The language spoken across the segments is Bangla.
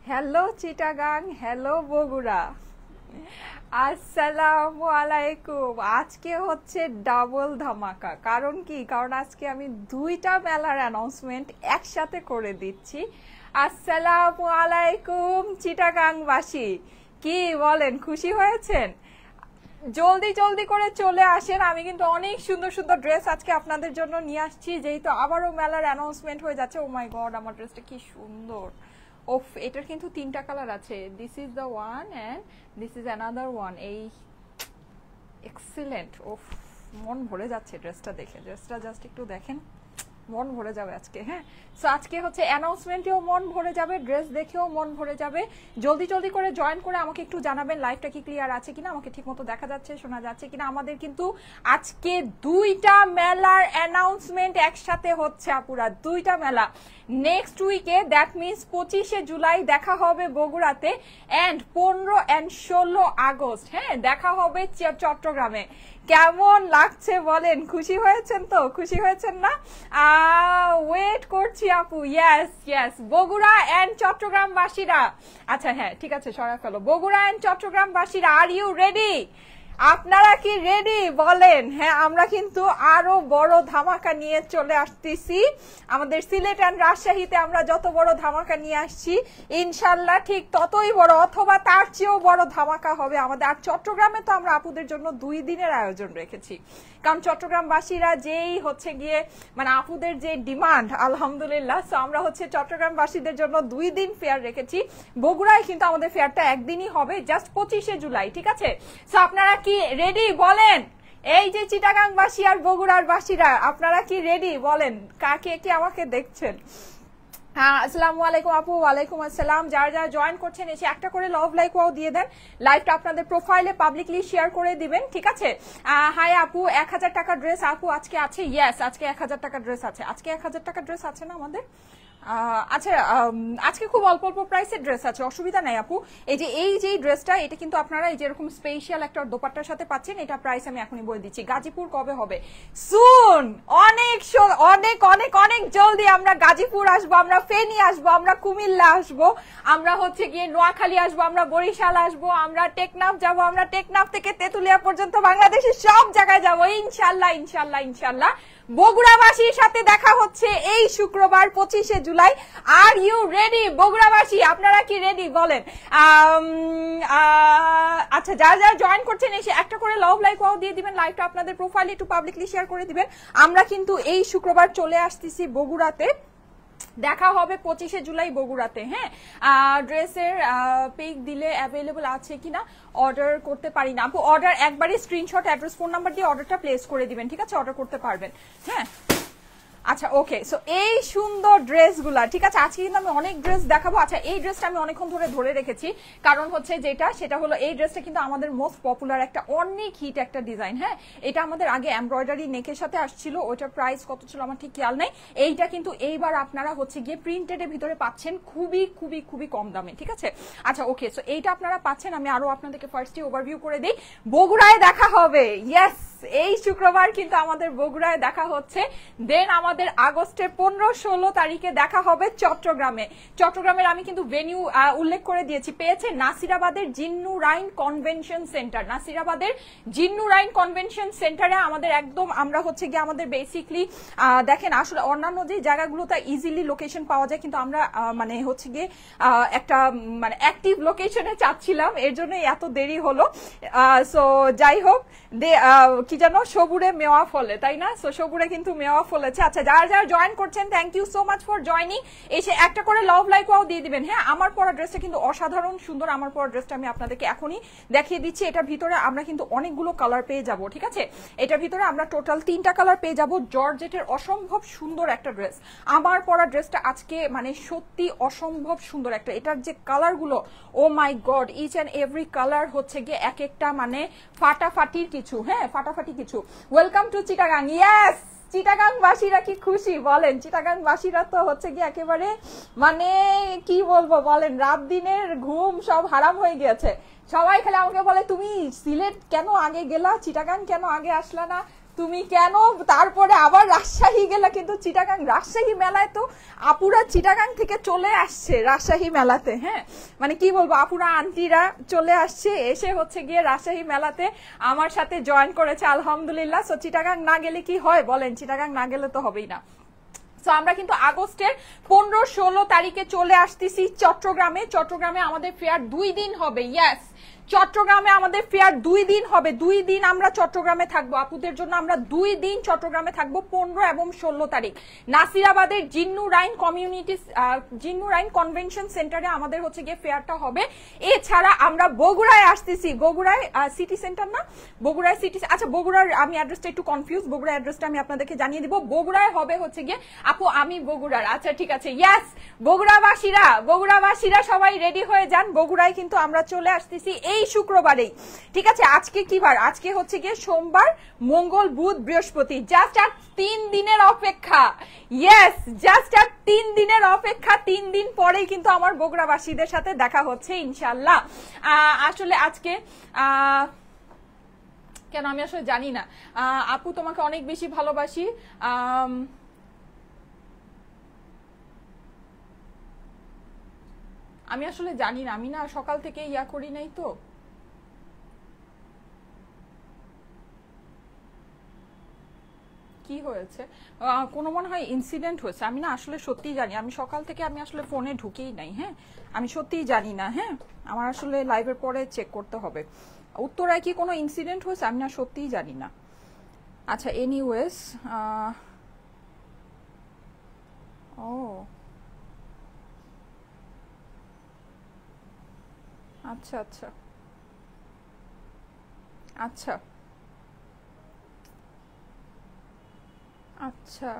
হ্যালো চিটাগাং, হ্যালো বগুড়া, আসসালামু আলাইকুম। আজকে হচ্ছে ডাবল ধামাকা। কারণ কি? কারণ আজকে আমি দুইটা মেলার অ্যানাউন্সমেন্ট একসাথে করে দিচ্ছি। আসসালামু আলাইকুম চিটাগাংবাসী, কি বলেন, খুশি হয়েছেন? জলদি জলদি করে চলে আসেন। আমি কিন্তু অনেক সুন্দর সুন্দর ড্রেস আজকে আপনাদের জন্য নিয়ে আসছি, যেহেতু আবারও মেলার অ্যানাউন্সমেন্ট হয়ে যাচ্ছে। ও মাই গড, আমার ড্রেসটা কি সুন্দর! ওফ, এটার কিন্তু তিনটা কালার আছে। This is the one and this is another one. এই এক্সিলেন্ট! ওফ, মন ভরে যাচ্ছে ড্রেসটা দেখে। ড্রেসটা জাস্ট একটু দেখেন, মন ভরে যাবে আজকে। হ্যাঁ, সো আজকে হচ্ছে অ্যানাউন্সমেন্টেও মন ভরে যাবে, ড্রেস দেখেও মন ভরে যাবে। জলদি জলদি করে জয়েন করে আমাকে একটু জানাবেন লাইভটা কি ক্লিয়ার আছে কিনা, আমাকে ঠিকমতো দেখা যাচ্ছে, শোনা যাচ্ছে কিনা। আমাদের কিন্তু আজকে দুইটা মেলার অ্যানাউন্সমেন্ট একসাথে হচ্ছে আপুরা, দুইটা মেলা। নেক্সট উইকে, দ্যাট মিনস 25শে জুলাই দেখা হবে বগুড়াতে, অ্যান্ড 15 and 16 আগস্ট হ্যাঁ দেখা হবে চট্টগ্রামে। কেমন লাগছে বলেন? খুশি হয়েছেন তো? খুশি হয়েছেন না? ওয়েট করছি আপু। ইয়েস ইয়েস, বগুড়া এন্ড চট্টগ্রামবাসীরা। আচ্ছা হ্যাঁ ঠিক আছে, সরাই ফেলো। বগুড়া এন্ড চট্টগ্রামবাসীরা, আর ইউ রেডি? আপনারা কি রেডি বলেন? হ্যাঁ, আমরা কিন্তু আরো বড় ধামাকা নিয়ে চলে আসতেছি। আমাদের সিলেট এন্ড রাজশাহীতে আমরা যত বড় ধামাকা নিয়ে আসছি, ইনশাল্লাহ ঠিক ততই বড় অথবা তার চেয়েও বড় ধামাকা হবে আমাদের। আর চট্টগ্রামে তো আমরা আপুদের জন্য 2 দিনের আয়োজন রেখেছি, কারণ চট্টগ্রামবাসীরা যেই হচ্ছে গিয়ে মানে আপুদের যে ডিমান্ড, আলহামদুলিল্লাহ। সো আমরা হচ্ছে চট্টগ্রামবাসীদের জন্য 2 দিন ফেয়ার রেখেছি। বগুড়ায় কিন্তু আমাদের ফেয়ারটা একদিনই হবে, জাস্ট 25শে জুলাই। ঠিক আছে, সো আপনারা কি রেডি বলেন? এই যে চিটাগাংবাসী আর বগুড়ার বাসীরা, আপনারা কি রেডি বলেন? কাকে কি আমাকে দেখছেন? হ্যাঁ, আসসালামু আলাইকুম আপু। ওয়ালাইকুম আসসালাম। যারা যারা জয়েন করছেন এসে একটা করে লাভ লাইক ওয়াও দিয়ে দেন। লাইভটা আপনাদের প্রোফাইলে পাবলিকলি শেয়ার করে দিবেন, ঠিক আছে? হাই আপু, 1000 টাকা ড্রেস আপু আজকে আছে? ইয়েস, আজকে 1000 টাকা ড্রেস আছে। আজকে 1000 টাকা ড্রেস আছে না আমাদের? আচ্ছা, আজকে খুব অল্প অল্প প্রাইসের ড্রেস আছে, অসুবিধা নাই আপু। এই যে ড্রেসটা, এটা কিন্তু আপনারা এই যে এরকম স্পেশাল একটা দোপাট্টার সাথে পাচ্ছেন। এটা প্রাইস আমি এখনই বলে দিচ্ছি। গাজীপুর কবে হবে? সুন, অনেক অনেক অনেক অনেক জলদি আমরা গাজীপুর আসবো, আমরা ফেনী আসবো, আমরা কুমিল্লা আসবো, আমরা হচ্ছে গিয়ে নোয়াখালী আসবো, আমরা বরিশাল আসবো, আমরা টেকনাফ যাবো, আমরা টেকনাফ থেকে তেতুলিয়া পর্যন্ত বাংলাদেশের সব জায়গায় যাবো ইনশাল্লাহ ইনশাল্লাহ ইনশাল্লাহ। বগুড়াবাসীর সাথে দেখা হচ্ছে এই শুক্রবার 25শে জুলাই। আর ইউ রেডি বগুড়াবাসী? আপনারা কি রেডি বলেন? আচ্ছা, যারা যারা জয়েন করছেন এসে একটা করে লাভ লাইক ওয়াও দিয়ে দিবেন। লাইভটা আপনাদের প্রোফাইলে একটু পাবলিকলি শেয়ার করে দিবেন। আমরা কিন্তু এই শুক্রবার চলে আসতেছি বগুড়াতে, দেখা হবে 25শে জুলাই বগুড়াতে। হ্যাঁ, ড্রেসের পিক দিলে অ্যাভেলেবল আছে কিনা অর্ডার করতে পারি না আপু। অর্ডার একবারই স্ক্রিনশট, অ্যাড্রেস, ফোন নাম্বার দিয়ে অর্ডারটা প্লেস করে দিবেন, ঠিক আছে? অর্ডার করতে পারবেন। হ্যাঁ, আচ্ছা ওকে। সো এই সুন্দর ড্রেসগুলা, ঠিক আছে, আজকে কিন্তু আমি অনেক ড্রেস দেখাবো। আচ্ছা, এই ড্রেসটা আমি অনেকক্ষণ ধরে রেখেছি, কারণ হচ্ছে সেটা হলো এই ড্রেসটা কিন্তু আমাদের মোস্ট পপুলার একটা অনেক হিট একটা ডিজাইন। হ্যাঁ, এটা আমাদের আগে এমব্রয়ডারি নেকের সাথে আসছিল, ওটার প্রাইস কত ছিল আমার ঠিক খেয়াল নাই। এইটা কিন্তু এইবার আপনারা হচ্ছে গিয়ে প্রিন্টেড এর ভিতরে পাচ্ছেন খুবই খুবই খুবই কম দামে, ঠিক আছে? আচ্ছা ওকে, সো এইটা আপনারা পাচ্ছেন। আমি আরো আপনাদেরকে ফার্স্টে ওভারভিউ করে দিই। বগুড়ায় দেখা হবে, ইয়েস, এই শুক্রবার কিন্তু আমাদের বগুড়ায় দেখা হচ্ছে। দেন আমাদের আগস্টের 15-16 তারিখে দেখা হবে চট্টগ্রামে। চট্টগ্রামের আমি কিন্তু ভেনিউ উল্লেখ করে দিয়েছি, পেয়েছে নাসিরাবাদের জিন্নুরাইন কনভেনশন সেন্টার। নাসিরাবাদের জিন্নুরাইন কনভেনশন সেন্টারে আমাদের একদম আমরা হচ্ছে গিয়ে আমাদের বেসিকলি দেখেন, আসলে অন্যান্য যে জায়গাগুলোতে ইজিলি লোকেশন পাওয়া যায়, কিন্তু আমরা মানে হচ্ছে গিয়ে একটা মানে অ্যাক্টিভ লোকেশনে চাচ্ছিলাম, এর জন্য এত দেরি হলো। সো যাই হোক, কি জানো, সবুরে মেওয়া ফলে, তাই না? সো সবুরে কিন্তু মেওয়া ফলেছে। আচ্ছা, যারা যারা জয়েন করছেন, thank you so much for joining. এসে একটা করে লাভ লাইক ওয়াও দিয়ে দিবেন। হ্যাঁ, আমার পরা ড্রেসটা কিন্তু অসাধারণ সুন্দর। আমার পরা ড্রেসটা আমি আপনাদেরকে এখনই দেখিয়ে দিচ্ছি। এটার ভিতরে আমরা কিন্তু অনেকগুলো কালার পেয়ে যাব, ঠিক আছে? এটার ভিতরে আমরা টোটাল 3টা কালার পেয়ে যাব। জর্জেটের অসম্ভব সুন্দর একটা ড্রেস। আমার পরা ড্রেসটা আজকে মানে সত্যি অসম্ভব সুন্দর একটা। এটার যে কালারগুলো, oh my god, each and every colour হচ্ছে গিয়ে এক একটা মানে ফাটাফাটির কিছু। হ্যাঁ, ফাটাফাটি কিছু। Welcome to Chittagong. ইয়েস, চিটাগাংবাসীরা কি খুশি বলেন? চিটাগাংবাসীরা তো হচ্ছে কি একেবারে মানে কি বলবো বলেন, রাত দিনের ঘুম সব হারাম হয়ে গিয়েছে। সবাই খালি আমাকে বলে, তুমি সিলেট কেন আগে গেলা, চিটাগাং কেন আগে আসলা না? তুমি কেন তারপরে আবার রাজশাহী গেলা? কিন্তু চিটাগাং রাজশাহী মেলায় তো আপুরা চিটাগাং থেকে চলে আসছে রাজশাহী মেলাতে। হ্যাঁ মানে কি বলবো, আপুরা আন্টিরা চলে আসছে, এসে হচ্ছে গিয়ে রাজশাহী মেলাতে আমার সাথে জয়েন করেছে আলহামদুলিল্লাহ। সো চিটাগাং না গেলে কি হয় বলেন, চিটাগাং না গেলে তো হবেই না। সো আমরা কিন্তু আগস্টের 15-16 তারিখে চলে আসতেছি চট্টগ্রামে। চট্টগ্রামে আমাদের ফেয়ার 2 দিন হবে। ইয়েস, চট্টগ্রামে আমাদের ফেয়ার 2 দিন হবে। 2 দিন আমরা চট্টগ্রামে থাকবো আপুদের জন্য। আমরা 2 দিন চট্টগ্রামে থাকবো, 15 এবং 16 তারিখ। নাসিরাবাদের জিন্নু রাইন কনভেনশন সেন্টারে আমাদের হচ্ছে গিয়ে ফেয়ারটা হবে। এছাড়া আমরা বগুড়ায় আসতেছি। বগুড়ায় সিটি সেন্টার না, বগুড়ায় সিটি, আচ্ছা বগুড়ার আমি অ্যাড্রেসটা একটু কনফিউজ, বগুড়ার অ্যাড্রেসটা আমি আপনাদেরকে জানিয়ে দিব। বগুড়ায় হবে হচ্ছে গিয়ে, আপু আমি বগুড়ার, আচ্ছা ঠিক আছে। ইয়েস, বগুড়াবাসীরা সবাই রেডি হয়ে যান। বগুড়ায় কিন্তু আমরা চলে আসতেছি এই শুক্রবারেই, ঠিক আছে। আজকে কি বার? আজকে হচ্ছে গিয়ে সোমবার, মঙ্গল, বুধ, বৃহস্পতি। জাস্ট আর 3 দিনের অপেক্ষা। ইয়েস, জাস্ট আর 3 দিনের অপেক্ষা। 3 দিন পরেই কিন্তু আমার বগুড়াবাসীদের সাথে দেখা হচ্ছে ইনশাল্লাহ। আসলে আজকে কেন আমি আসলে জানি না। আপু তোমাকে অনেক বেশি ভালোবাসি। আমি আসলে জানি না, আমি না সকাল থেকে ইয়া করি নাই তো। কি হয়েছে? কোনো মনে হয় ইনসিডেন্ট হয়েছে, আমি না আসলে সত্যিই জানি। আমি সকাল থেকে আমি আসলে ফোনে ঢুকেই নাই। হ্যাঁ আমি সত্যিই জানি না। হ্যাঁ আমার আসলে লাইভের পরে চেক করতে হবে উত্তরায় কি কোনো ইনসিডেন্ট হয়েছে, আমি না সত্যিই জানি না। আচ্ছা এনিওয়েজ, ও আচ্ছা আচ্ছা আচ্ছা আচ্ছা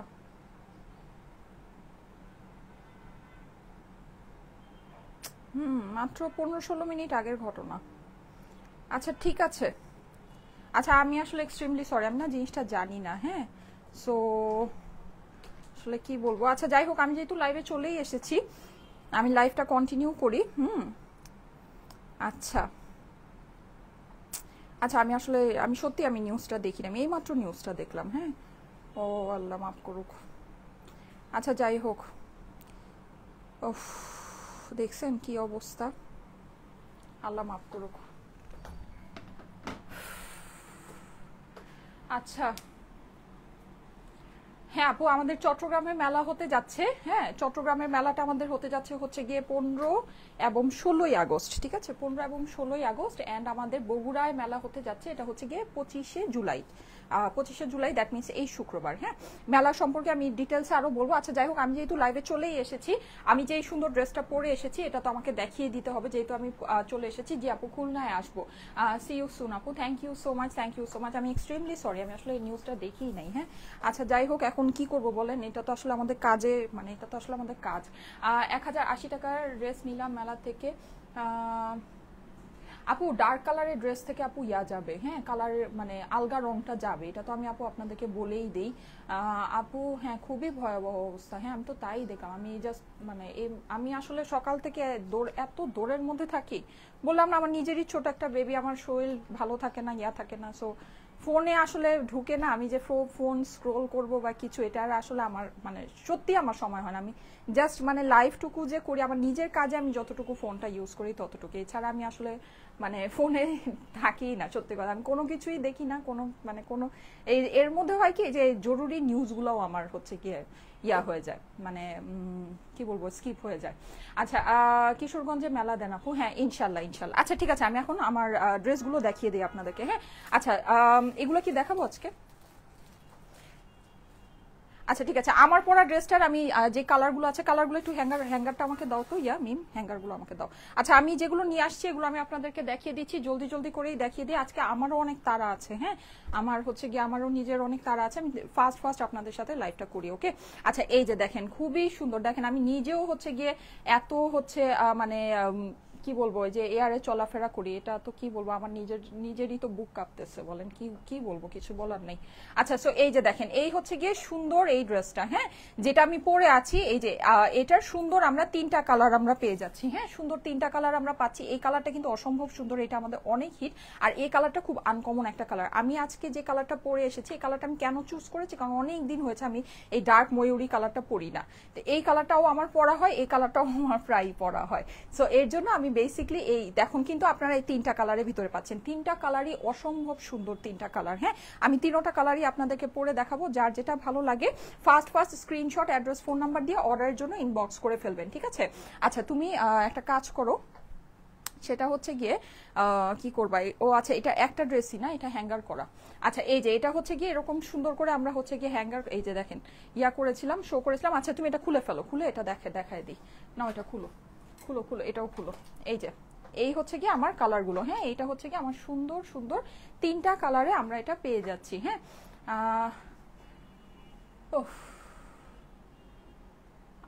মাত্র 15-16 মিনিট আগের ঘটনা। আচ্ছা ঠিক আছে। আচ্ছা আমি আসলে এক্সট্রিমলি সরি, আমি না জিনিসটা জানি না। হ্যাঁ সো আসলে কি বলবো। আচ্ছা যাই হোক, আমি যেহেতু লাইভে চলেই এসেছি, আমি লাইভটা কন্টিনিউ করি। আচ্ছা আচ্ছা আমি আসলে আমি সত্যি আমি নিউজটা দেখি না, আমি এইমাত্র নিউজটা দেখলাম। হ্যাঁ ও আল্লাহ মাফ করুক। আচ্ছা যাই হোক, ওফ দেখছেন কি অবস্থা, আল্লাহ মাফ করুক। আচ্ছা হ্যাঁ আপু, আমাদের চট্টগ্রামে মেলা হতে যাচ্ছে। হ্যাঁ চট্টগ্রামের মেলাটা আমাদের হতে যাচ্ছে হচ্ছে গিয়ে 15 এবং 16ই আগস্ট, ঠিক আছে 15 এবং 16ই আগস্ট। অ্যান্ড আমাদের বগুড়ায় মেলা হতে যাচ্ছে, এটা হচ্ছে গিয়ে 25শে জুলাই। 25শে জুলাই, দ্যাট মিনস এই শুক্রবার। হ্যাঁ মেলা সম্পর্কে আমি ডিটেলসে আরো বলবো। আচ্ছা যাই হোক, আমি যেহেতু লাইভে চলেই এসেছি, আমি যে সুন্দর ড্রেসটা পরে এসেছি এটা তো আমাকে দেখিয়ে দিতে হবে, যেহেতু আমি চলে এসেছি। জি আপু খুলনায় আসবো, সি ইউ সুন আপু, thank you so much, thank you so much. আমি এক্সট্রিমলি সরি, আমি আসলে নিউজটা দেখিই নাই। হ্যাঁ আচ্ছা যাই হোক, এখন কি করব বলেন, এটা তো আসলে আমাদের কাজে, মানে এটা তো আসলে আমাদের কাজ। 1080 টাকার ড্রেস নিলাম মেলা থেকে। আপু ডার্ক কালারের ড্রেস থেকে আপু ইয়া যাবে, হ্যাঁ কালারের মানে আলগা রংটা যাবে, এটা তো আমি আপু আপনাদেরকে বলেই দেই। আপু হ্যাঁ খুবই ভয়াবহ অবস্থা। হ্যাঁ আমি তো তাই দেখলাম, আমি জাস্ট মানে আমি আসলে সকাল থেকে এত দৌড়ের মধ্যে থাকি, বললাম না আমার নিজেরই ছোট একটা বেবি, আমার শরীর ভালো থাকে না, ইয়া থাকে না। সো ফোনে আসলে ঢুকে না, আমি যে ফোন স্ক্রোল করব বা কিছু, এটা আর আসলে আমার মানে সত্যি আমার সময় হয় না। আমি জাস্ট মানে লাইভটুকু যে করি আমার নিজের কাজে, আমি যতটুকু ফোনটা ইউজ করি ততটুকু, এছাড়া আমি আসলে মানে ফোনে থাকি না। সত্যি কথা আমি কোনো কিছুই দেখি না, কোনো মানে কোনো এর মধ্যে হয় কি যে জরুরি নিউজগুলোও আমার হচ্ছে কি ইয়া হয়ে যায়, মানে কি বলবো স্কিপ হয়ে যায়। আচ্ছা কিশোরগঞ্জে মেলা দেন আপু? হ্যাঁ ইনশাল্লাহ ইনশাল্লাহ। আচ্ছা ঠিক আছে, আমি এখন আমার ড্রেসগুলো দেখিয়ে দিই আপনাদেরকে। হ্যাঁ আচ্ছা এগুলো কি দেখাবো আজকে? আচ্ছা ঠিক আছে, আমার পরা ড্রেসটার আমি যে কালারগুলো আছে, কালারগুলো একটু হ্যাঙ্গারটা আমাকে দাও তো, ইয়া মিম হ্যাঙ্গারগুলো আমাকে দাও। আচ্ছা আমি যেগুলো নিয়ে আসছি এগুলো আমি আপনাদেরকে দেখিয়ে দিচ্ছি, জলদি জলদি করেই দেখিয়ে দিই। আজকে আমারও অনেক তাড়া আছে। হ্যাঁ আমার হচ্ছে গিয়ে আমারও নিজের অনেক তাড়া আছে, আমি ফার্স্ট আপনাদের সাথে লাইভটা করি। ওকে আচ্ছা এই যে দেখেন খুবই সুন্দর, দেখেন আমি নিজেও হচ্ছে গিয়ে এত হচ্ছে মানে কি বলবো, ওই যে এয়ারে চলাফেরা করি, এটা তো কি বলবো, আমার নিজেরই তো বুক কাঁপতেছে, বলেন কি কি বলবো, কিছু বলার নেই। আচ্ছা, সো এই যে দেখেন, এই হচ্ছে গিয়ে সুন্দর এই ড্রেসটা, হ্যাঁ, যেটা আমি পরে আছি। এই যে এটার সুন্দর আমরা 3টা কালার আমরা পেয়ে যাচ্ছি, হ্যাঁ, সুন্দর 3টা কালার আমরা পাচ্ছি। এই কালারটা কিন্তু অসম্ভব সুন্দর, এটা আমাদের অনেক হিট। আর এই কালারটা খুব আনকমন একটা কালার। আমি আজকে যে কালারটা পরে এসেছি, এই কালারটা আমি কেন চুজ করেছি, কারণ অনেক দিন হয়েছে আমি এই ডার্ক ময়ূরী কালারটা পরি না। তো এই কালারটাও আমার পরা হয়, এই কালারটাও আমার প্রায় পরা হয়। সো এর জন্য আমি বেসিক্যালি এই দেখুন, কিন্তু আপনারা এই 3টা কালারের ভিতরে পাচ্ছেন। 3টা কালারই অসম্ভব সুন্দর, 3টা কালার। হ্যাঁ, আমি 3টা কালারই আপনাদেরকে পরে দেখাবো। যার যেটা ভালো লাগে first screenshot, address, phone number দিয়ে অর্ডারের জন্য ইনবক্স করে ফেলবেন, ঠিক আছে? আচ্ছা, তুমি একটা কাজ করো, সেটা হচ্ছে গিয়ে কি করবা, ও আচ্ছা, এটা একটা ড্রেসই না, এটা হ্যাঙ্গার করা। আচ্ছা, এই যে এটা হচ্ছে গিয়ে এরকম সুন্দর করে আমরা হচ্ছে গিয়ে হ্যাঙ্গার, এই যে দেখেন ইয়া করেছিলাম, শো করেছিলাম। আচ্ছা, তুমি এটা খুলে ফেলো, খুলে এটা দেখায় দিই না, এটা খুলো খুলো খুলো, এটাও খুলো। এই যে এই হচ্ছে গিয়ে আমার কালারগুলো, হ্যাঁ, এইটা হচ্ছে গিয়ে আমার সুন্দর সুন্দর 3টা কালারে আমরা এটা পেয়ে যাচ্ছি, হ্যাঁ।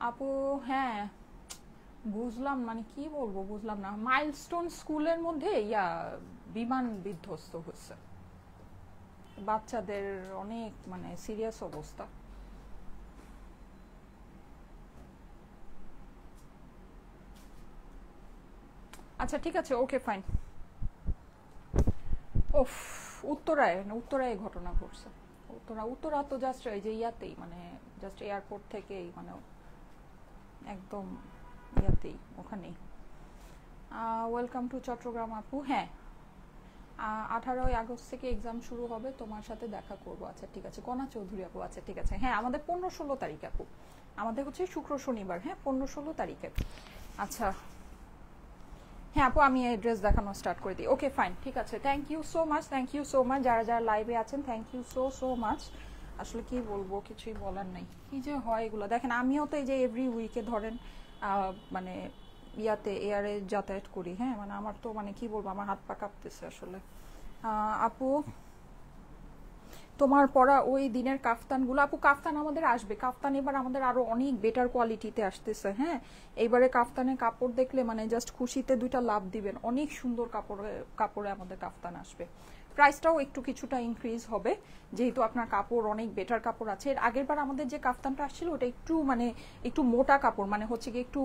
আপু, হ্যাঁ বুঝলাম, মানে কি বলবো, বুঝলাম না। মাইলস্টোন স্কুলের মধ্যে বিমান বিধ্বস্ত হচ্ছে, বাচ্চাদের অনেক মানে সিরিয়াস অবস্থা। আচ্ছা, ঠিক আছে, ওকে ফাইন। ওফ, উত্তরায় ঘটনা ঘটছে। উত্তরা তো জাস্ট এই যে ইয়াতেই, মানে জাস্ট এয়ারপোর্ট থেকেই, মানে একদম ইয়াতেই, ওখানেই। ওয়েলকাম টু চট্টগ্রাম আপু। হ্যাঁ, 18ই আগস্ট থেকে এক্সাম শুরু হবে, তোমার সাথে দেখা করবো। আচ্ছা, ঠিক আছে, কণা চৌধুরী আপু। আচ্ছা, ঠিক আছে, হ্যাঁ, আমাদের 15-16 তারিখে আপু, আমাদের হচ্ছে শুক্র শনিবার, হ্যাঁ, 15-16 তারিখে। আচ্ছা, হ্যাঁ আপু, আমি এই ড্রেস দেখানো স্টার্ট করে দিই। ওকে ফাইন, ঠিক আছে, থ্যাংক ইউ সো মাচ, যারা যারা লাইভে আছেন, থ্যাংক ইউ সো মাচ। আসলে কি বলবো, কিছুই বলার নাই, কি যে হয় এগুলো। দেখেন, আমিও তো এই যে এভরি উইকে ধরেন মানে এয়ারে যাতায়াত করি, হ্যাঁ, মানে আমার তো মানে কি বলবো, আমার হাত পা কাঁপতেছে আসলে। আপু, তোমার পরা ওই দিনের কাফতানগুলো, আপু কাফতান আমাদের আসবে, কাফতান এবার আমাদের আরো অনেক বেটার কোয়ালিটিতে আসতেছে, হ্যাঁ। এইবারে কাফতানের কাপড় দেখলে মানে জাস্ট খুশিতে 2টা লাভ দিবেন, অনেক সুন্দর কাপড়ে আমাদের কাফতান আসবে। প্রাইসটাও একটু কিছুটা ইনক্রিজ হবে, যেহেতু আপনার কাপড় অনেক বেটার কাপড় আছে। এর আগের বার আমাদের যে কাফতানটা আসছিল ওটা একটু মোটা কাপড়, মানে হচ্ছে কি একটু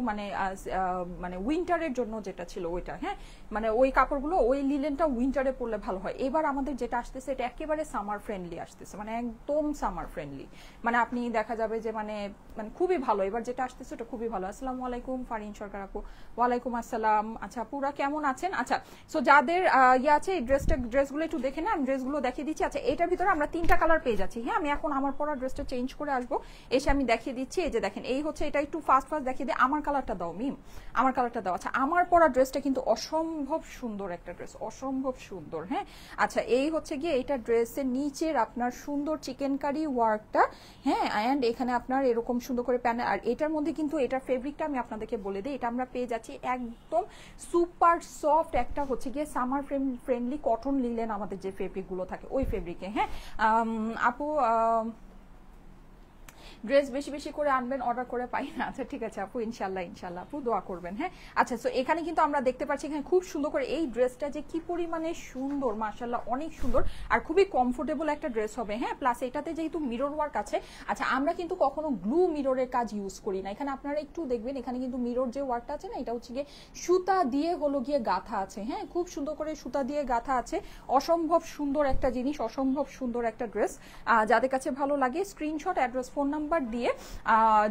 মানে উইন্টারের জন্য যেটা ছিল ওইটা, হ্যাঁ, মানে ওই কাপড়গুলো, ওই লিলেনটা উইন্টারে পরলে ভালো হয়। এবার আমাদের যেটা আসতেছে এটা একেবারে সামার ফ্রেন্ডলি আসতেছে, মানে একদম সামার ফ্রেন্ডলি, মানে আপনি দেখা যাবে যে মানে মানে খুবই ভালো। এবার যেটা আসতেছে ওটা খুবই ভালো। আসসালামু আলাইকুম ফারিন সরকার আপু। ওয়ালাইকুম আসসালাম। আচ্ছা, পুরা কেমন আছেন? আচ্ছা, সো যাদের আছে এই ড্রেসগুলো একটু দেখে না, আমি ড্রেসগুলো দেখিয়ে দিচ্ছি। আচ্ছা, এটার ভিতরে আমরা 3টা কালার পেয়ে যাচ্ছি, হ্যাঁ। আমি এখন আমার পরা ড্রেসটা চেঞ্জ করে আসবো, এসে আমি দেখিয়ে দিচ্ছি। এই যে দেখেন, এই হচ্ছে, এটা একটু ফাস্ট দেখিয়ে দিই। আমার কালারটা দাও মিম, আমার কালারটা দাও। আচ্ছা, আমার পরা ড্রেসটা কিন্তু অসম্ভব সুন্দর একটা ড্রেস, অসম্ভব সুন্দর, হ্যাঁ। আচ্ছা, এই হচ্ছে গিয়ে এটা ড্রেসের নিচের আপনার সুন্দর চিকেন কারি ওয়ার্কটা, হ্যাঁ, অ্যান্ড এখানে আপনার এরকম সুন্দর করে প্যানেল। আর এটার মধ্যে কিন্তু এটার ফেব্রিকটা আমি আপনাদেরকে বলে দিই, এটা আমরা পেয়ে যাচ্ছি একদম সুপার সফট একটা হচ্ছে গিয়ে সামার ফ্রেন্ডলি কটন লিলেন, আমাদের যে ফেব্রিকগুলো থাকে ওই ফেব্রিকে, হ্যাঁ। আপু, ড্রেস বেশি বেশি করে আনবেন, অর্ডার করে পাই না। আচ্ছা, ঠিক আছে আপু, ইনশাল্লাহ আপু, দোয়া করবেন, হ্যাঁ। আচ্ছা, সো এখানে কিন্তু আমরা দেখতে পাচ্ছি এখানে খুব সুন্দর করে এই ড্রেসটা যে কি পরিমাণে সুন্দর, মাশাআল্লাহ, অনেক সুন্দর আর খুবই কমফোর্টেবল একটা ড্রেস হবে, হ্যাঁ। প্লাস এটাতে যেহেতু মিরর ওয়ার্ক আছে, আচ্ছা, আমরা কিন্তু কখনো গ্লু মিররের কাজ ইউজ করি না। এখানে আপনারা একটু দেখবেন, এখানে কিন্তু মিরর যে ওয়ার্কটা আছে না, এটা হচ্ছে গিয়ে সুতা দিয়ে হলো গিয়ে গাঁথা আছে, হ্যাঁ, খুব সুন্দর করে সুতা দিয়ে গাঁথা আছে। অসম্ভব সুন্দর একটা জিনিস, অসম্ভব সুন্দর একটা ড্রেস। যাদের কাছে ভালো লাগে স্ক্রিনশট, অ্যাড্রেস, ফোন নাম্বার দিয়ে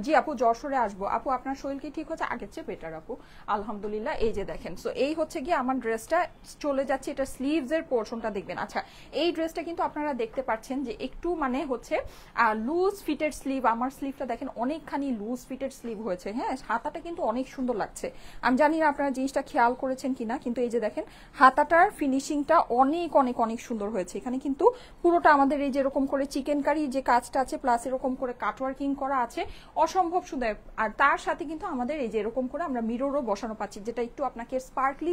জি আপু, যশোরে আসবো। আপু, আপনার শরীর কি ঠিক হচ্ছে? আগের চেয়ে বেটার আপু, আলহামদুলিল্লাহ। এই যে দেখেন, সো এই হচ্ছে গিয়ে আমার ড্রেসটা চলে যাচ্ছে, এটা স্লিভস এর পোর্শনটা দেখবেন। আচ্ছা, এই ড্রেসটা কিন্তু আপনারা দেখতে পাচ্ছেন যে একটু মানে হচ্ছে লুজ ফিটেড স্লিভ। আমার স্লিভটা দেখেন অনেকখানি লুজ ফিটেড স্লিভ হয়েছে, হ্যাঁ। হাতাটা কিন্তু অনেক সুন্দর লাগছে, আমি জানি না আপনারা জিনিসটা খেয়াল করেছেন কিনা, কিন্তু এই যে দেখেন হাতাটার ফিনিশিংটা অনেক অনেক অনেক সুন্দর হয়েছে। এখানে কিন্তু পুরোটা আমাদের এই যে এরকম করে চিকেন কারি যে কাজটা আছে, প্লাস এরকম করে কাটওয়ার্ক কাটওয়ার্কিং করা আছে, অসম্ভব সুন্দর। আর তার সাথে কিন্তু আমাদের এই যে এরকম করে আমরা মিররও বসানো পাচ্ছি, যেটা একটু আপনাকে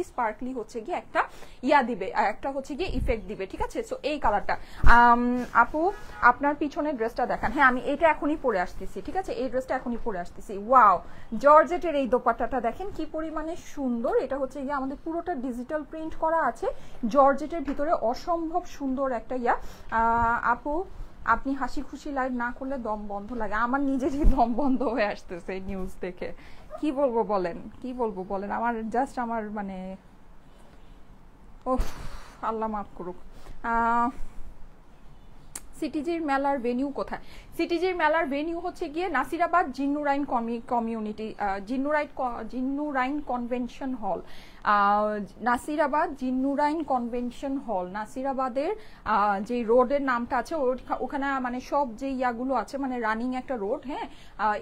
স্পার্কলি হচ্ছে গিয়ে একটা ইয়া দিবে, একটা হচ্ছে গিয়ে ইফেক্ট দিবে, ঠিক আছে। সো এই কালারটা আপু আপনার পিছনের ড্রেসটা দেখান। হ্যাঁ আমি এটা এখনই পরে আসতেছি, ঠিক আছে, এই ড্রেসটা এখনই পরে আসতেছি। ওয়াও, জর্জেটের এই দোপাট্টাটা দেখেন কি পরিমাণে সুন্দর। এটা হচ্ছে গিয়ে আমাদের পুরোটা ডিজিটাল প্রিন্ট করা আছে, জর্জেটের ভিতরে অসম্ভব সুন্দর একটা ইয়া। আপু আপনি হাসি খুশি লাইভ না করলে দম বন্ধ লাগে, আমার নিজেরই দম বন্ধ হয়ে আসতেছে নিউজ দেখে। কি বলবো বলেন, কি বলবো বলেন, আমার জাস্ট আমার মানে ওহ আল্লাহ মাফ করুক। সিটিজির মেলার ভেনিউ কোথায়? সিটিজির মেলার ভেনিউ হচ্ছে গিয়ে Nasirabad Jinnurain community, Jinnurain convention hall, Nasirabad Jinnurain convention hall. নাসিরাবাদের যে রোডের নামটা আছে ওখানে মানে সব যে ইয়াগুলো আছে, মানে রানিং একটা রোড, হ্যাঁ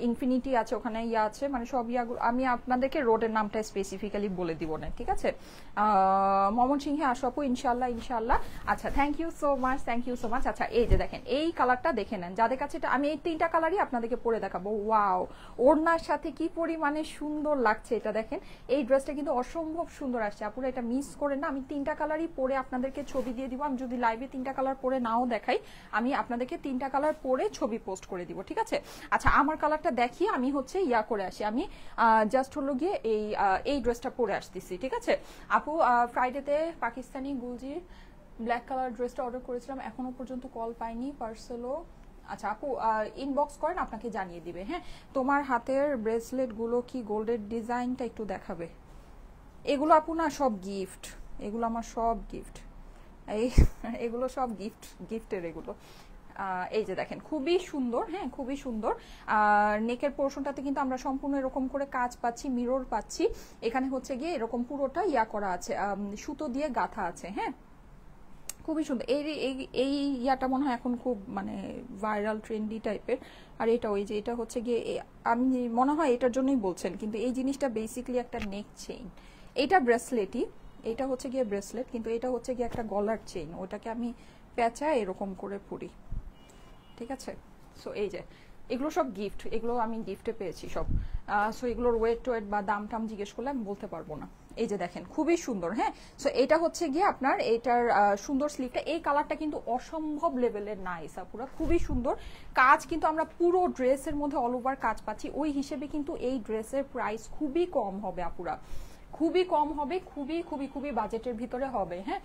ইনফিনিটি আছে ওখানে, ইয়া আছে মানে সব ইয়াগুলো, আমি আপনাদেরকে রোডের নামটা স্পেসিফিক্যালি বলে দিব না, ঠিক আছে। ময়মনসিংহে আসো আপু, ইনশাল্লাহ ইনশাল্লাহ। আচ্ছা thank you so much, thank you so much. আচ্ছা এই যে দেখেন এই কালারটা দেখে নেন, যাদের কাছে এটা, আমি এই তিনটা কালারই আপনাদেরকে পরে দেখাবো। ওয়াও, ওড়নার সাথে কি পরিমাণে সুন্দর লাগছে এটা দেখেন। এই ড্রেসটা কিন্তু অসম্ভব সুন্দর আসছে, আপুরা এটা মিস করে না। আমি তিনটা কালারই পরে আপনাদেরকে ছবি দিয়ে দিব। আমি যদি লাইভে তিনটা কালার পরে নাও দেখাই, আমি আপনাদেরকে তিনটা কালার পরে ছবি পোস্ট করে দিব, ঠিক আছে। আচ্ছা আমার কালারটা দেখিয়ে আমি হচ্ছে ইয়া করে আসি, আমি জাস্ট হলো গিয়ে এই ড্রেসটা পরে আসতেছি, ঠিক আছে। আপু ফ্রাইডেতে পাকিস্তানি গুলজির ব্ল্যাক কালার ড্রেসটা অর্ডার করেছিলাম, এখনো পর্যন্ত কল পাইনি, পার্সেলও। আচ্ছা আপু ইনবক্স করেন, আপনাকে জানিয়ে দিবে। হ্যাঁ তোমার হাতের ব্রেসলেট গুলো কি গোল্ডের ডিজাইনটা একটু দেখাবে? এগুলো আপু না সব গিফট, এগুলো আমার সব গিফট, এগুলো সব গিফটের এগুলো। এই যে দেখেন খুবই সুন্দর, হ্যাঁ খুবই সুন্দর। আর নেকের পোর্শনটাতে কিন্তু আমরা সম্পূর্ণ এরকম করে কাজ পাচ্ছি, মিরর পাচ্ছি। এখানে হচ্ছে গিয়ে এরকম পুরোটা ইয়া করা আছে, সুতো দিয়ে গাঁথা আছে, হ্যাঁ খুবই সুন্দর। এই ইয়াটা মনে হয় এখন খুব মানে ভাইরাল ট্রেন্ডি টাইপের। আর এটা ওই যে এটা হচ্ছে গিয়ে আমি মনে হয় এটার জন্যই বলছেন, কিন্তু এই জিনিসটা বেসিক্যালি একটা নেক চেইন, এটা ব্রেসলেটই, এটা হচ্ছে গিয়ে ব্রেসলেট, কিন্তু এটা হচ্ছে গিয়ে একটা গলার চেইন, ওটাকে আমি পেঁচায় এরকম করে পরি, ঠিক আছে। সো এই যে এগুলো সব গিফট, এগুলো আমি গিফটে পেয়েছি সব। সো এগুলোর ওয়েট বা দাম টাম জিজ্ঞেস করলে আমি বলতে পারবো না। এই যে দেখেন খুবই সুন্দর, হ্যাঁ সো এটা হচ্ছে গিয়ে আপনার এটার সুন্দর স্লিভটা, এই কালারটা কিন্তু অসম্ভব লেভেলের নাইস আপুরা, খুবই সুন্দর কাজ, কিন্তু আমরা পুরো ড্রেসের মধ্যে অল ওভার কাজ পাচ্ছি, ওই হিসেবে কিন্তু এই ড্রেসের প্রাইস খুবই কম হবে আপুরা, খুবই কম হবে, খুবই খুবই খুবই বাজেটের ভিতরে হবে। হ্যাঁ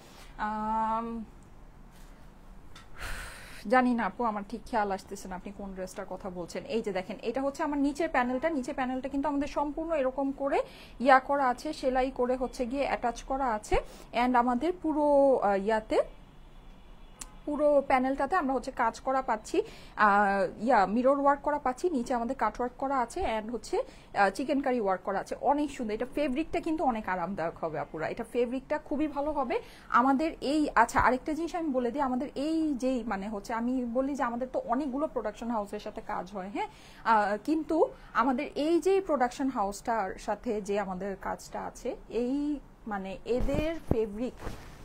জানি না আপু, আমার ঠিক খেয়াল আসতেছে না আপনি কোন ড্রেসটার কথা বলছেন। এই যে দেখেন এটা হচ্ছে আমার নিচের প্যানেলটা, নিচের প্যানেলটা কিন্তু আমাদের সম্পূর্ণ এরকম করে ইয়া করা আছে, সেলাই করে হচ্ছে গিয়ে অ্যাটাচ করা আছে। অ্যান্ড আমাদের পুরো ইয়াতে পুরো প্যানেলটাতে আমরা হচ্ছে কাজ করা পাচ্ছি, মিরর ওয়ার্ক করা পাচ্ছি, নিচে আমাদের কাট ওয়ার্ক করা আছে, অ্যান্ড হচ্ছে চিকেন কারি ওয়ার্ক করা আছে, অনেক সুন্দর। এটা ফেব্রিকটা কিন্তু অনেক আরামদায়ক হবে আপুরা, এটা ফেব্রিকটা খুবই ভালো হবে আমাদের এই। আচ্ছা আরেকটা জিনিস আমি বলে দিই, আমাদের এই যেই মানে হচ্ছে আমি বলি যে আমাদের তো অনেকগুলো প্রোডাকশন হাউসের সাথে কাজ হয়, হ্যাঁ কিন্তু আমাদের এই যে প্রোডাকশন হাউসটার সাথে যে আমাদের কাজটা আছে, এই মানে এদের ফেব্রিক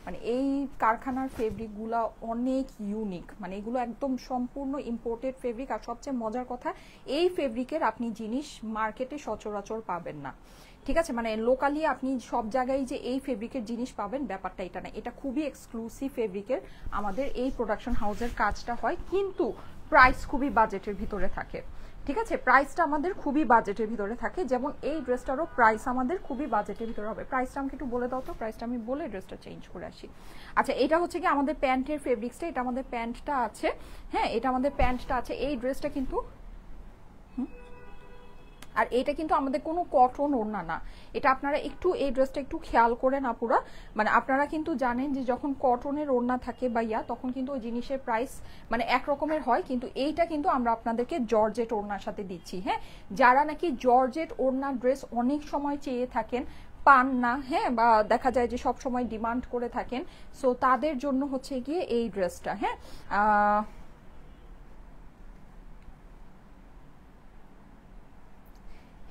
মানে এই কারখানার ফেব্রিকগুলো অনেক ইউনিক, মানে এগুলো একদম সম্পূর্ণ ইম্পোর্টেড ফেব্রিক। আর সবচেয়ে মজার কথা, এই ফেব্রিকের আপনি জিনিস মার্কেটে সচরাচর পাবেন না, ঠিক আছে। মানে লোকালি আপনি সব জায়গায় যে এই ফেব্রিকের জিনিস পাবেন ব্যাপারটা এটা না, এটা খুবই এক্সক্লুসিভ ফেব্রিকের আমাদের এই প্রোডাকশন হাউসের কাজটা হয়, কিন্তু প্রাইস খুবই বাজেটের ভিতরে থাকে, ঠিক আছে। প্রাইসটা আমাদের খুবই বাজেটের ভিতরে থাকে, যেমন এই ড্রেসটারও প্রাইস আমাদের খুবই বাজেটের ভিতরে হবে। প্রাইসটা আমাকে একটু বলে দাও তো, প্রাইসটা আমি বলে ড্রেসটা চেঞ্জ করে আসি। আচ্ছা এটা হচ্ছে কি আমাদের প্যান্টের ফেব্রিক্সটা, এটা আমাদের প্যান্টটা আছে, হ্যাঁ এটা আমাদের প্যান্টটা আছে। এই ড্রেসটা কিন্তু আর এটা কিন্তু আমাদের কোনো কটন ওড়না না, এটা আপনারা একটু এই ড্রেসটা একটু খেয়াল করেন আপুরা, মানে আপনারা কিন্তু জানেন যে যখন কটনের ওড়না থাকে বা ইয়া তখন কিন্তু ওই জিনিসের প্রাইস মানে এক রকমের হয়, কিন্তু এইটা কিন্তু আমরা আপনাদেরকে জর্জেট ওড়নার সাথে দিচ্ছি। হ্যাঁ যারা নাকি জর্জেট ওড়না ড্রেস অনেক সময় চেয়ে থাকেন পান না, হ্যাঁ বা দেখা যায় যে সব সময় ডিমান্ড করে থাকেন, সো তাদের জন্য হচ্ছে গিয়ে এই ড্রেসটা। হ্যাঁ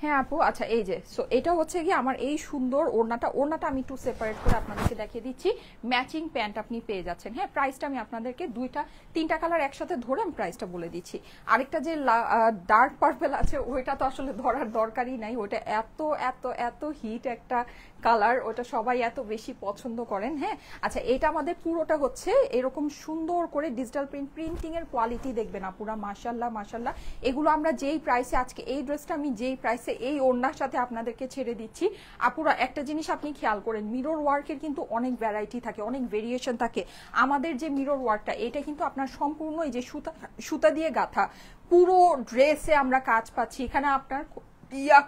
হ্যাঁ আপু, আচ্ছা এই যে সো এটা হচ্ছে কি আমার এই সুন্দর ওড়নাটা আমি একটু সেপারেট করে আপনাদেরকে দেখিয়ে দিচ্ছি। ম্যাচিং প্যান্ট আপনি পেয়ে যাচ্ছেন। হ্যাঁ, প্রাইসটা আমি আপনাদেরকে তিনটা কালার একসাথে ধরে আমি প্রাইসটা বলে দিচ্ছি। আরেকটা যে ডার্ক পার্পল আছে ওইটা তো আসলে ধরার দরকারই নাই, ওইটা এত এত এত হিট একটা কালার, ওটা সবাই এত বেশি পছন্দ করেন। হ্যাঁ, আচ্ছা এটা আমাদের পুরোটা হচ্ছে এরকম সুন্দর করে ডিজিটাল প্রিন্টিং এর কোয়ালিটি দেখবেন আপুরা, মাশাল্লাহ মাশাল্লাহ। এগুলো আমরা যেই প্রাইসে আজকে এই ড্রেসটা আমি যেই প্রাইসে এই ওড়নার সাথে আপনাদেরকে ছেড়ে দিচ্ছি আপুরা, একটা জিনিস আপনি খেয়াল করেন, মিরর ওয়ার্কের কিন্তু অনেক ভ্যারাইটি থাকে, অনেক ভেরিয়েশন থাকে। আমাদের যে মিরর ওয়ার্কটা এটা কিন্তু আপনার সম্পূর্ণ এই যে সুতা দিয়ে গাঁথা, পুরো ড্রেসে আমরা কাজ পাচ্ছি। এখানে আপনার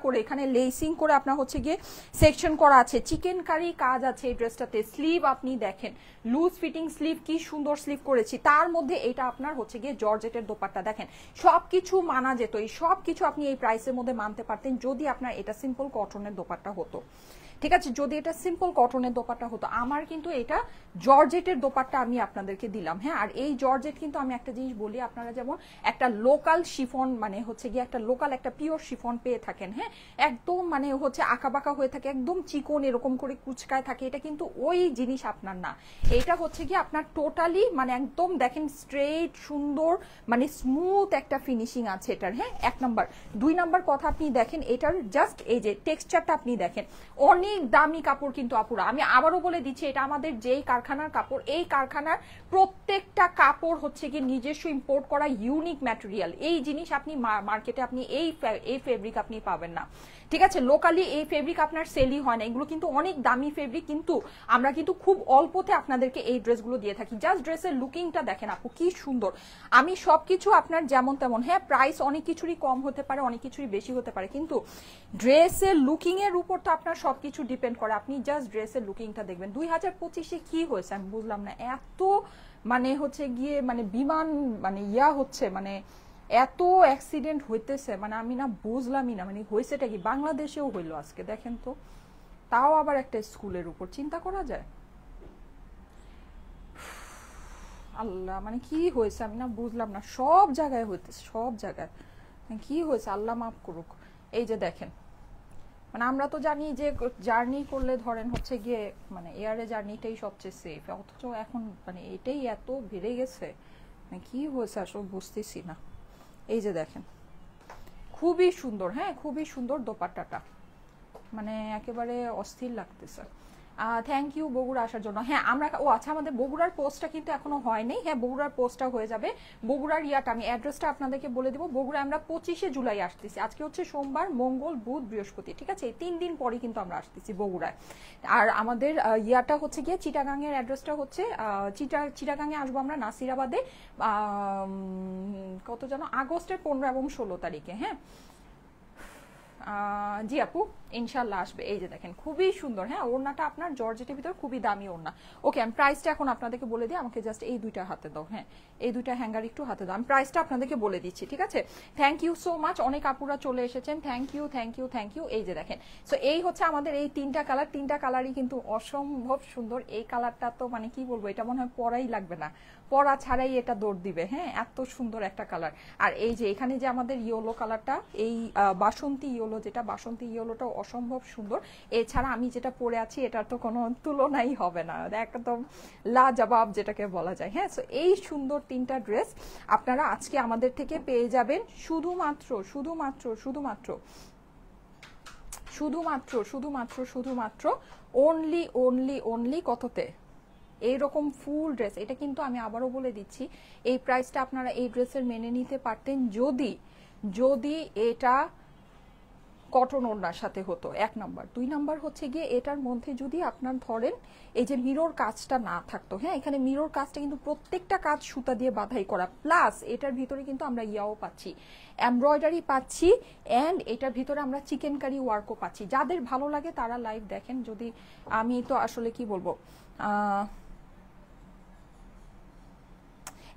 করে এখানে লেসিং করে আপনার হচ্ছে গিয়ে সেকশন করা আছে, চিকেন কারি কাজ আছে এই ড্রেসটাতে। স্লিভ আপনি দেখেন, লুজ ফিটিং স্লিভ, কি সুন্দর স্লিভ করেছি। তার মধ্যে এটা আপনার হচ্ছে গিয়ে জর্জেটের দোপাট্টা দেখেন, সবকিছু মানা যেত, এই সবকিছু আপনি এই প্রাইসের মধ্যে মানতে পারতেন যদি আপনার এটা সিম্পল কটনের দোপাট্টা হতো। ঠিক আছে, যদি এটা সিম্পল কটনের দোপাট্টা হতো। আমার কিন্তু এটা জর্জেটের দোপাট্টা আমি আপনাদেরকে দিলাম। হ্যাঁ, আর এই জর্জেট কিন্তু আমি একটা জিনিস বলি, আপনারা যেমন একটা লোকাল শিফন মানে হচ্ছে গিয়ে একটা লোকাল একটা পিওর শিফন পেয়ে থাকেন, হ্যাঁ একদম মানে হচ্ছে আঁকাবাঁকা হয়ে থাকে, একদম চিকন এরকম করে কুচকায় থাকে, এটা কিন্তু ওই জিনিস আপনার না। এটা হচ্ছে গিয়ে আপনার টোটালি মানে একদম দেখেন স্ট্রেট সুন্দর মানে স্মুথ একটা ফিনিশিং আছে এটার। হ্যাঁ, 1 নাম্বার। 2 নাম্বার কথা আপনি দেখেন এটার জাস্ট এই যে টেক্সচারটা আপনি দেখেন, অনেক দামি কাপড় কিন্তু আপুরা, আমি আবারও বলে দিচ্ছি এটা আমাদের যেই কারখানার কাপড়, এই কারখানার প্রত্যেকটা কাপড় হচ্ছে কি নিজস্ব ইম্পোর্ট করা ইউনিক ম্যাটেরিয়াল। এই জিনিস আপনি মার্কেটে আপনি এই ফেব্রিক আপনি পাবেন না। ঠিক আছে, লোকালি এই ফেব্রিক আপনার সেলই হয় না, এগুলো কিন্তু অনেক দামি ফেব্রিক, কিন্তু আমরা কিন্তু খুব অল্পতে আপনাদেরকে এই ড্রেসগুলো দিয়ে থাকি। জাস্ট ড্রেসের লুকিংটা দেখেন আপু কি সুন্দর। আমি সবকিছু আপনার যেমন তেমন, হ্যাঁ প্রাইস অনেক কিছুরই কম হতে পারে, অনেক কিছুরই বেশি হতে পারে, কিন্তু ড্রেসের লুকিং এর উপর তো আপনার সবকিছু ডিপেন্ড করে। আপনি জাস্ট ড্রেসের লুকিংটা দেখবেন। 2025-এ কি হয়েছে আমি বুঝলাম না, এত মানে হচ্ছে গিয়ে মানে বিমান মানে হচ্ছে মানে এত অ্যাক্সিডেন্ট হইতেছে, মানে আমি না বুঝলামই না মানে হয়েছেটা কি। বাংলাদেশেও হইলো আজকে দেখেন তো, তাও আবার একটা স্কুলের উপর, চিন্তা করা যায়। আল্লাহ, মানে কি হয়েছে আমি না বুঝলাম না, সব জায়গায় হইতেছে, সব জায়গায় কি হয়েছে আল্লাহ মাফ করুক। এই যে দেখেন, মানে আমরা তো জানি যে জার্নি করলে ধরেন হচ্ছে গিয়ে মানে এয়ারে জার্নিটাই সবচেয়ে সেফ, অথচ এখন মানে এটাই এত বেড়ে গেছে, মানে কি হয়েছে আসলে বুঝতেছি না। এই যে দেখেন, খুবই সুন্দর, হ্যাঁ খুবই সুন্দর দোপাট্টাটা, মানে একেবারে অস্থির লাগতেছে। থ্যাংক ইউ বগুড়া আসার জন্য। হ্যাঁ আমরা আচ্ছা আমাদের বগুড়ার পোস্টটা কিন্তু এখনো হয়নি। হ্যাঁ বগুড়ার পোস্টটা হয়ে যাবে। বগুড়ার আমি অ্যাড্রেসটা আপনাদেরকে বলে দেবো। বগুড়া আমরা 25শে জুলাই আসতেছি। আজকে হচ্ছে সোমবার, মঙ্গল, বুধ, বৃহস্পতি। ঠিক আছে, এই 3 দিন পরই কিন্তু আমরা আসতেছি বগুড়ায়। আর আমাদের হচ্ছে গিয়ে চিটাগাং এর অ্যাড্রেসটা হচ্ছে চিটাগাঙে আসবো আমরা নাসিরাবাদে কত যেন আগস্টের 15 এবং 16 তারিখে। হ্যাঁ জি আপু ইনশাল্লাহ আসবে। এই যে দেখেন খুবই সুন্দর, হ্যাঁ ওড়নাটা আপনার জর্জেটের ভিতর খুবই দামি ওড়না। ওকে আমি প্রাইসটা এখন আপনাদেরকে বলে দিই, আমাকে জাস্ট এই দুইটা হাতে দাও। হ্যাঁ এই দুইটা হ্যাঙ্গার একটু হাতে দাও, আমি প্রাইসটা আপনাদেরকে বলে দিচ্ছি। ঠিক আছে, থ্যাংক ইউ সো মাচ, অনেক আপুরা চলে এসেছেন, thank you thank you thank you. এই যে দেখেন, সো এই হচ্ছে আমাদের এই 3টা কালার, 3টা কালারই কিন্তু অসম্ভব সুন্দর। এই কালারটা তো মানে কি বলবো, এটা মনে হয় পরাই লাগবে না, পরা ছাড়াই এটা দৌড় দিবে। হ্যাঁ এত সুন্দর একটা কালার। আর এই যে এখানে যে আমাদের ইয়েলো কালারটা, এই বাসন্তী ইয়েলো, যেটা বাসন্তী ইয়েলোটা অসম্ভব সুন্দর। এছাড়া আমি যেটা পরে আছি এটার তো কোনো তুলনাই হবে না, একদম লাজবাব যেটাকে বলা যায়। হ্যাঁ, সো এই সুন্দর 3টা ড্রেস আপনারা আজকে আমাদের থেকে পেয়ে যাবেন শুধুমাত্র শুধুমাত্র শুধুমাত্র শুধুমাত্র শুধুমাত্র শুধুমাত্র অনলি অনলি অনলি কততে? এইরকম ফুল ড্রেস, এটা কিন্তু আমি আবারও বলে দিচ্ছি এই প্রাইসটা আপনারা এই ড্রেসের মেনে নিতে পারতেন যদি যদি এটা কটন ওড়নার সাথে হতো, 1 নাম্বার। 2 নাম্বার হচ্ছে গিয়ে এটার মধ্যে যদি আপনার ধরেন এই যে মিরর কাজটা না থাকতো। হ্যাঁ এখানে মিরর কাজটা কিন্তু প্রত্যেকটা কাজ সুতা দিয়ে বাঁধাই করা, প্লাস এটার ভিতরে কিন্তু আমরা পাচ্ছি, এমব্রয়ডারি পাচ্ছি, অ্যান্ড এটার ভিতরে আমরা চিকেন কারি ওয়ার্কও পাচ্ছি। যাদের ভালো লাগে তারা লাইভ দেখেন। যদি আমি তো আসলে কি বলবো,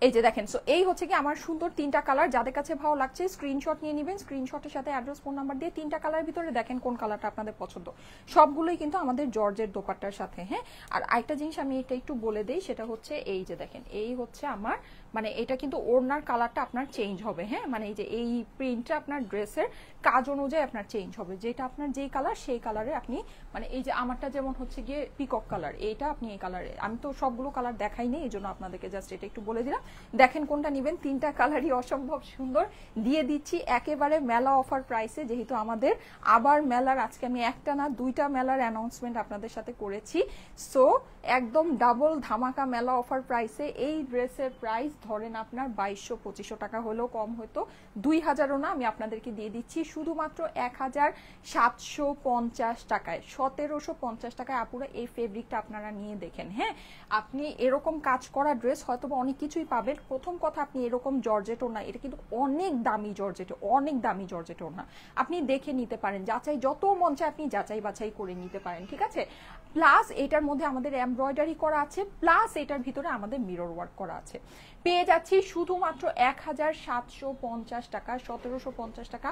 এই যে দেখেন, সো এই হচ্ছে কি আমার সুন্দর তিনটা কালার, যাদের কাছে ভালো লাগছে স্ক্রিনশট নিয়ে নেবেন, স্ক্রিনশটের সাথে অ্যাড্রেস ফোন নাম্বার দিয়ে তিনটা কালারের ভিতরে দেখেন কোন কালারটা আপনাদের পছন্দ। সবগুলোই কিন্তু আমাদের জর্জের দোপাট্টার সাথে। হ্যাঁ, আর আরেকটা জিনিস আমি এটা একটু বলে দেই, সেটা হচ্ছে এই যে দেখেন, এই হচ্ছে আমার মানে এটা কিন্তু ওড়নার কালারটা আপনার চেঞ্জ হবে। হ্যাঁ, মানে এই যে এই প্রিন্টটা আপনার ড্রেসের কাজ অনুযায়ী আপনার চেঞ্জ হবে, যেটা আপনার যেই কালার সেই কালারে আপনি, মানে এই যে আমারটা যেমন হচ্ছে গিয়ে পিকক কালার, এইটা আপনি এই কালারে, আমি তো সবগুলো কালার দেখাই নেই, এই জন্য আপনাদেরকে জাস্ট এটা একটু বলে দিলাম। দেখেন কোনটা নেবেন, তিনটা কালারই অসম্ভব সুন্দর দিয়ে দিচ্ছি একেবারে মেলা অফার প্রাইসে, যেহেতু আমাদের আবার মেলার, আজকে আমি একটা না দুইটা মেলার অ্যানাউন্সমেন্ট আপনাদের সাথে করেছি। সো একদম ডাবল ধামাকা মেলা অফার প্রাইসে এই ড্রেসের প্রাইস ধরেন আপনার 2200-2500 টাকা হলেও কম হতো, 2000ও না, আমি আপনাদেরকে দিয়ে দিচ্ছি শুধুমাত্র 1750 টাকায়, 1750 টাকায়। আপুরা এই ফেব্রিকটা আপনারা নিয়ে দেখেন। হ্যাঁ, আপনি এরকম কাজ করা ড্রেস হয়তো অনেক কিছুই পাবেন। প্রথম কথা, আপনি এরকম জর্জেটও না, এটা কিন্তু অনেক দামি জর্জেট, অনেক দামি জর্জেটও না, আপনি দেখে নিতে পারেন, যাচাই যত মন চায় আপনি যাচাই বাছাই করে নিতে পারেন, ঠিক আছে। প্লাস এটার মধ্যে আমাদের এমব্রয়ডারি করা আছে, প্লাস এটার ভিতরে আমাদের মিরর ওয়ার্ক করা আছে। পেয়ে যাচ্ছি শুধুমাত্র 1750 টাকা, 1750 টাকা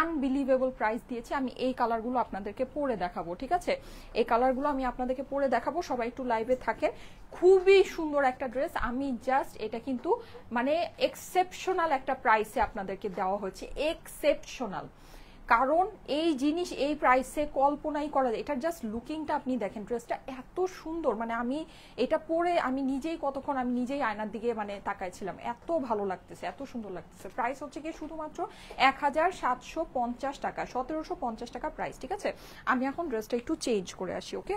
আনবিলিভেবল প্রাইস দিয়েছি। আমি এই কালারগুলো আপনাদেরকে পরে দেখাবো, ঠিক আছে, এই কালারগুলো আমি আপনাদেরকে পরে দেখাবো। সবাই একটু লাইভে থাকেন। খুবই সুন্দর একটা ড্রেস, আমি জাস্ট এটা কিন্তু মানে এক্সেপশনাল একটা প্রাইসে আপনাদেরকে দেওয়া হয়েছে, এক্সেপশনাল, কারণ এই জিনিস এই প্রাইসে কল্পনাই করা যায়। এটার জাস্ট লুকিংটা আপনি দেখেন, ড্রেসটা এত সুন্দর, মানে আমি এটা পরে আমি নিজেই কতক্ষণ আমি নিজেই আয়নার দিকে মানে তাকাইছিলাম, এত ভালো লাগতেছে, এত সুন্দর লাগতেছে। প্রাইস হচ্ছে কি শুধুমাত্র 1750 টাকা, 1750 টাকা প্রাইস, ঠিক আছে। আমি এখন ড্রেসটা একটু চেঞ্জ করে আসি, ওকে,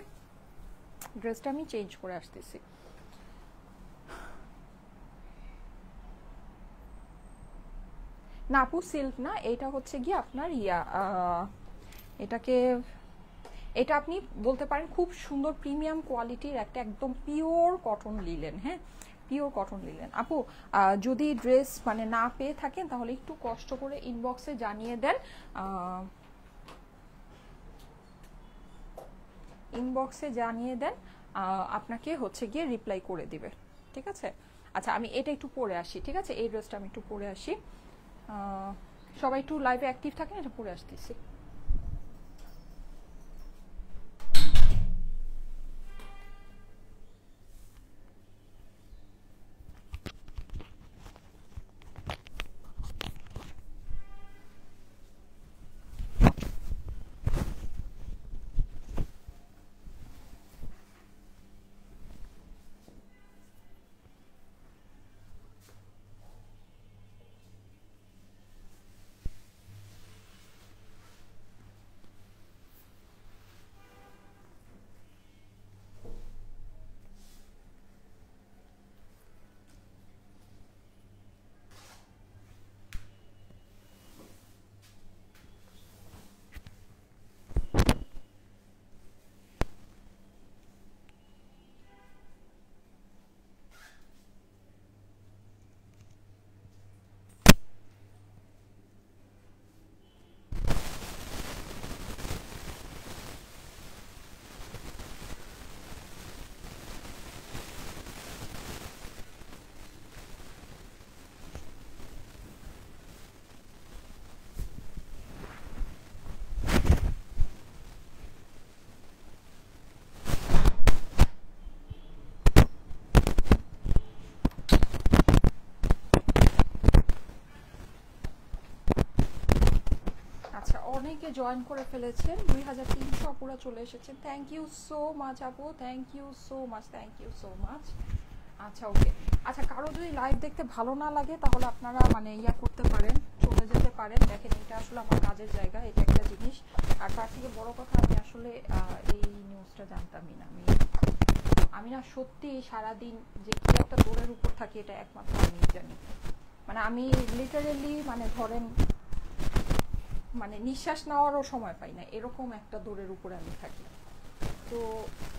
ড্রেসটা আমি চেঞ্জ করে আসতেছি। না আপু সিল্ক না, এটা হচ্ছে গিয়ে আপনার এটাকে, এটা আপনি বলতে পারেন খুব সুন্দর প্রিমিয়াম কোয়ালিটির একটা একদম পিওর কটন লিলেন। হ্যাঁ, পিওর কটন লিলেন। আপু যদি ড্রেস মানে না পেয়ে থাকেন তাহলে একটু কষ্ট করে ইনবক্সে জানিয়ে দেন, ইনবক্সে জানিয়ে দেন, আপনাকে হচ্ছে গিয়ে রিপ্লাই করে দিবে, ঠিক আছে। আচ্ছা আমি এটা একটু পরে আসি, ঠিক আছে, এই ড্রেসটা আমি একটু পরে আসি। সবাই একটু লাইভে অ্যাক্টিভ থাকেন, এটা পরে আসতেছি। অনেকে জয়েন করে ফেলেছেন, 2300 আপুরা চলে এসেছেন, থ্যাংক ইউ সো মাচ আপু, thank you so much, thank you so much. আচ্ছা ওকে, আচ্ছা কারো যদি লাইভ দেখতে ভালো না লাগে তাহলে আপনারা মানে করতে পারেন, চলে যেতে পারেন। দেখেন এটা আসলে আমার কাজের জায়গা, এটা একটা জিনিস। আর তার থেকে বড় কথা, আমি আসলে এই নিউজটা জানতামই না। আমি না সত্যি সারাদিন যে কি একটা দৌড়ের উপর থাকি, এটা একমাত্র আমি জানি। মানে আমি লিটারেলি মানে ধরেন মানে নিঃশ্বাস নেওয়ারও সময় পাই না, এরকম একটা দৌড়ের উপরে আমি থাকি। তো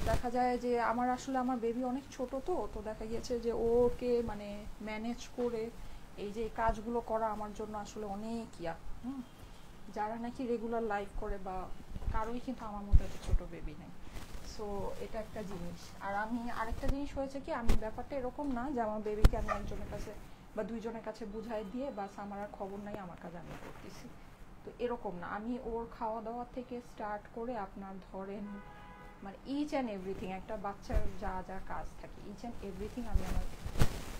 দেখা যায় যে আমার আসলে আমার বেবি অনেক ছোট, তো দেখা গিয়েছে যে ওকে মানে ম্যানেজ করে এই যে কাজগুলো করা আমার জন্য আসলে অনেক যারা নাকি রেগুলার লাইফ করে বা কারোই কিন্তু আমার মতো একটা ছোট বেবি নেই। সো সো এটা একটা জিনিস। আর আমি আরেকটা জিনিস হয়েছে কি, আমি ব্যাপারটা এরকম না যে আমার বেবিকে আমি একজনের কাছে বা দুইজনের কাছে বুঝাই দিয়ে বাস আমার আর খবর নাই, আমার কাজ আমি করতেছি, তো এরকম না। আমি ওর খাওয়া দাওয়া থেকে স্টার্ট করে আপনার ধরেন মানে ইচ অ্যান্ড এভরিথিং, একটা বাচ্চার যা যা কাজ থাকে ইচ অ্যান্ড এভরিথিং আমি আমার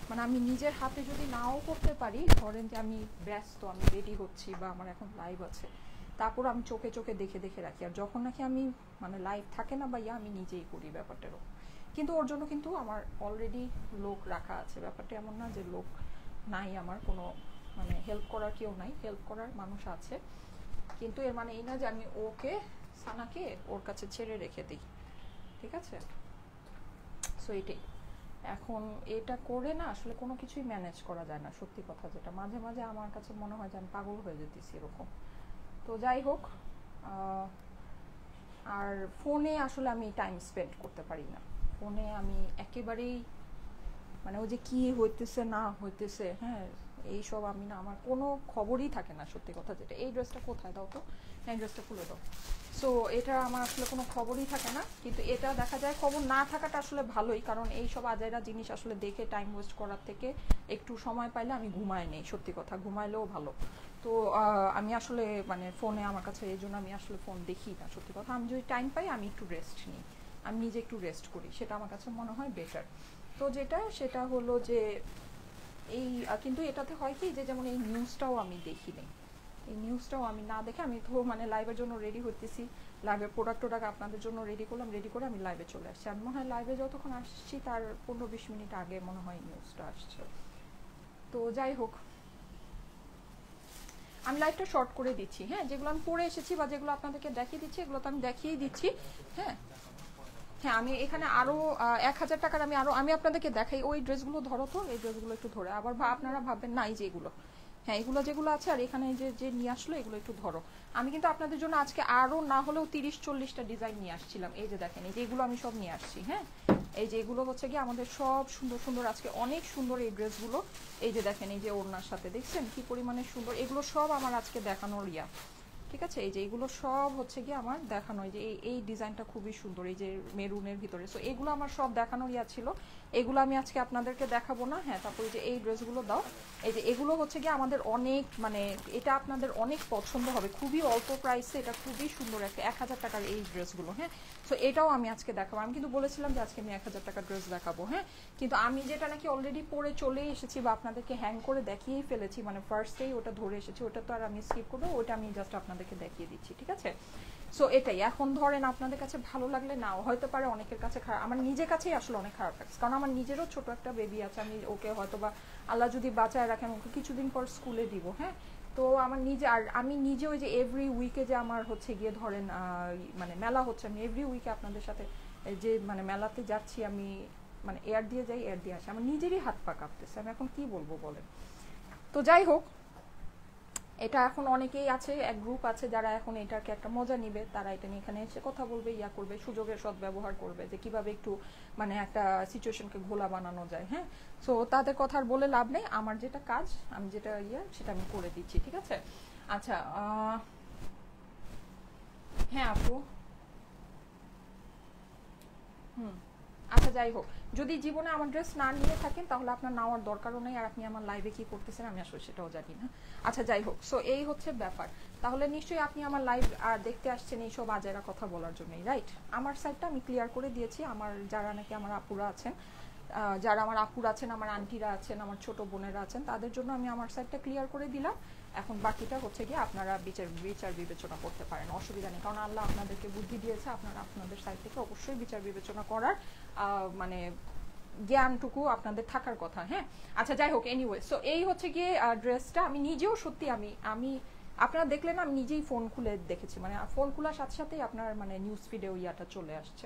মানে আমি নিজের হাতে যদি নাও করতে পারি, ধরেন যে আমি ব্যস্ত, আমি রেডি হচ্ছি বা আমার এখন লাইভ আছে, তারপর আমি চোখে চোখে দেখে দেখে রাখি। আর যখন নাকি আমি মানে লাইভ থাকে না বা আমি নিজেই করি ব্যাপারটারও। কিন্তু ওর জন্য কিন্তু আমার অলরেডি লোক রাখা আছে, ব্যাপারটা এমন না যে লোক নাই, আমার কোনো মানে হেল্প করার কেউ নাই, হেল্প করার মানুষ আছে, কিন্তু এর মানে এই না যে আমি ওকে সানাকে ওর কাছে ছেড়ে রেখে দিই, ঠিক আছে? সো এটাই। এখন এটা করে না আসলে কোনো কিছুই ম্যানেজ করা যায় না, সত্যি কথা যেটা। মাঝে মাঝে আমার কাছে মনে হয় যে আমি পাগল হয়ে যেতেছি এরকম। তো যাই হোক, আর ফোনে আসলে আমি টাইম স্পেন্ড করতে পারি না, ফোনে আমি একেবারেই মানে ও যে কি হইতেছে না হইতেছে, হ্যাঁ এইসব আমি না, আমার কোনো খবরই থাকে না, সত্যি কথা যেটা। এই ড্রেসটা কোথায় দাও তো, হ্যাঁ ড্রেসটা খুলে দাও। সো এটা আমার আসলে কোনো খবরই থাকে না, কিন্তু এটা দেখা যায় খবর না থাকাটা আসলে ভালোই, কারণ এইসব আজাইরা জিনিস আসলে দেখে টাইম ওয়েস্ট করার থেকে একটু সময় পাইলে আমি ঘুমাই নেই, সত্যি কথা, ঘুমাইলেও ভালো। তো আমি আসলে মানে ফোনে আমার কাছে এই জন্য আমি আসলে ফোন দেখি না, সত্যি কথা। আমি যদি টাইম পাই আমি একটু রেস্ট নিই, আমি নিজে একটু রেস্ট করি, সেটা আমার কাছে মনে হয় বেটার। তো যেটা সেটা হলো যে এই কিন্তু এটাতে হয় কি যে যেমন এই নিউজটাও আমি দেখি নেই, এই নিউজটাও আমি না দেখে আমি তো মানে লাইভের জন্য রেডি হইতেছি, লাইভের প্রোডাক্ট আপনাদের জন্য রেডি করলাম, রেডি করে আমি লাইভে চলে আসছি। আমি মনে হয় লাইভে যতক্ষণ আসছি তার 15-20 মিনিট আগে মনে হয় নিউজটা আসছে। তো যাই হোক, আমি লাইভটা শর্ট করে দিচ্ছি, হ্যাঁ যেগুলো আমি পরে এসেছি বা যেগুলো আপনাদেরকে দেখিয়ে দিচ্ছি এগুলো তো আমি দেখিয়েই দিচ্ছি। হ্যাঁ হ্যাঁ, আমি এখানে আরো 1000 টাকার আমি আপনাদেরকে দেখাই। ওই ড্রেসগুলো ধরো তো, এই ড্রেসগুলো একটু ধরে, আবার আপনারা ভাববেন না এই যে এগুলো, হ্যাঁ এগুলো যেগুলো আছে আর এখানে যে যে নিয়ে আসলো এগুলো একটু ধরো। আমি কিন্তু আপনাদের জন্য আজকে আরো না হলেও 30-40টা ডিজাইন নিয়ে আসছিলাম। এই যে দেখেন, এই যে এগুলো আমি সব নিয়ে আসছি, হ্যাঁ এই যে এগুলো হচ্ছে কি আমাদের সব সুন্দর সুন্দর, আজকে অনেক সুন্দর এই ড্রেসগুলো। এই যে দেখেন, এই যে ওড়নার সাথে দেখছেন কি পরিমাণে সুন্দর, এগুলো সব আমার আজকে দেখানোর ঠিক আছে? এই যে এগুলো সব হচ্ছে কি আমার দেখানো, এই যে এই ডিজাইনটা খুবই সুন্দর, এই যে মেরুনের ভিতরে। সো এগুলো আমার সব দেখানোর ছিল, এগুলো আমি আজকে আপনাদেরকে দেখাবো না। হ্যাঁ তারপরে যে এই ড্রেসগুলো দাও, এই যে এগুলো হচ্ছে কি আমাদের অনেক মানে এটা আপনাদের অনেক পছন্দ হবে, খুবই অল্প প্রাইসে, এটা খুবই সুন্দর একটা 1000 টাকার এই ড্রেসগুলো। হ্যাঁ সো এটাও আমি আজকে দেখাবো। আমি কিন্তু বলেছিলাম যে আজকে আমি 1000 টাকার ড্রেস দেখাবো, হ্যাঁ কিন্তু আমি যেটা নাকি অলরেডি পরে চলে এসেছি বা আপনাদেরকে হ্যাং করে দেখিয়েই ফেলেছি, মানে ফার্স্টেই ওটা ধরে এসেছি, ওটা তো আর আমি স্কিপ করবো, ওটা আমি জাস্ট আপনাদেরকে দেখিয়ে দিচ্ছি, ঠিক আছে? সো এটাই। এখন ধরেন আপনাদের কাছে ভালো লাগলে নাও হয়তো পারে, অনেকের কাছে খারাপ, আমার নিজের কাছেই আসলে অনেক খারাপ লাগছে, কারণ আমার নিজেরও ছোট একটা বেবি আছে, আমি ওকে হয়তো বা আল্লাহ যদি বাঁচায় রাখেন ওকে কিছুদিন পর স্কুলে দিব, হ্যাঁ তো আমার নিজে, আর আমি নিজে ওই যে এভরি উইকে যে আমার হচ্ছে গিয়ে ধরেন মানে মেলা হচ্ছে, আমি এভরি উইকে আপনাদের সাথে যে মানে মেলাতে যাচ্ছি, আমি মানে এয়ার দিয়ে যাই এয়ার দিয়ে আসি, আমার নিজেরই হাত পা কাঁপতেছে, আমি এখন কি বলবো বলেন। তো যাই হোক, এটা এখন অনেকেই আছে, এক গ্রুপ আছে যারা এখন এটাকে একটা মজা নিবে, তারা এটা নিয়ে এখানে এসে কথা বলবে, করবে, সুযোগের সদ্ব্যবহার করবে, যে কিভাবে একটু মানে একটা সিচুয়েশনকে ঘোলা বানানো যায়। হ্যাঁ সো তাদের কথা আর বলে লাভ নেই, আমার যেটা কাজ, আমি যেটা সেটা আমি করে দিচ্ছি, ঠিক আছে? আচ্ছা হ্যাঁ আপু, আচ্ছা যাই হোক, যদি জীবনে আমার ড্রেস না নিয়ে থাকেন তাহলে আপনার নেওয়ার দরকারও নেই, আর আপনি আমার লাইভে কি করতেছেন আমি আসলে সেটাও জানি না। আচ্ছা যাই হোক, সো এই হচ্ছে ব্যাপার। তাহলে নিশ্চয়ই আপনি আমার লাইভ দেখতে আসছেন এইসব আজেরা কথা বলার জন্যই, রাইট? আমার সাইডটা আমি ক্লিয়ার করে দিয়েছি, আমার যারা নাকি আমার আপুরা আছেন, যারা আমার আপুরা আছেন, আমার আন্টিরা আছেন, আমার ছোট বোনেরা আছেন, তাদের জন্য আমি আমার সাইডটা ক্লিয়ার করে দিলাম। এখন বাকিটা হচ্ছে গিয়ে আপনারা বিচার বিবেচনা করতে পারেন, অসুবিধা নেই, কারণ আল্লাহ আপনাদেরকে বুদ্ধি দিয়েছে, আপনারা আপনাদের সাইড থেকে অবশ্যই বিচার বিবেচনা করার মানে জ্ঞানটুকু আপনাদের থাকার কথা। হ্যাঁ আচ্ছা যাই হোক, এনিওয়ে সো এই হচ্ছে গিয়ে ড্রেসটা। আমি নিজেও সত্যি আমি আপনারা দেখলেন আমি নিজেই ফোন খুলে দেখেছি, মানে ফোন খোলার সাথে সাথেই আপনার মানে নিউজ ফিডেও চলে আসছে,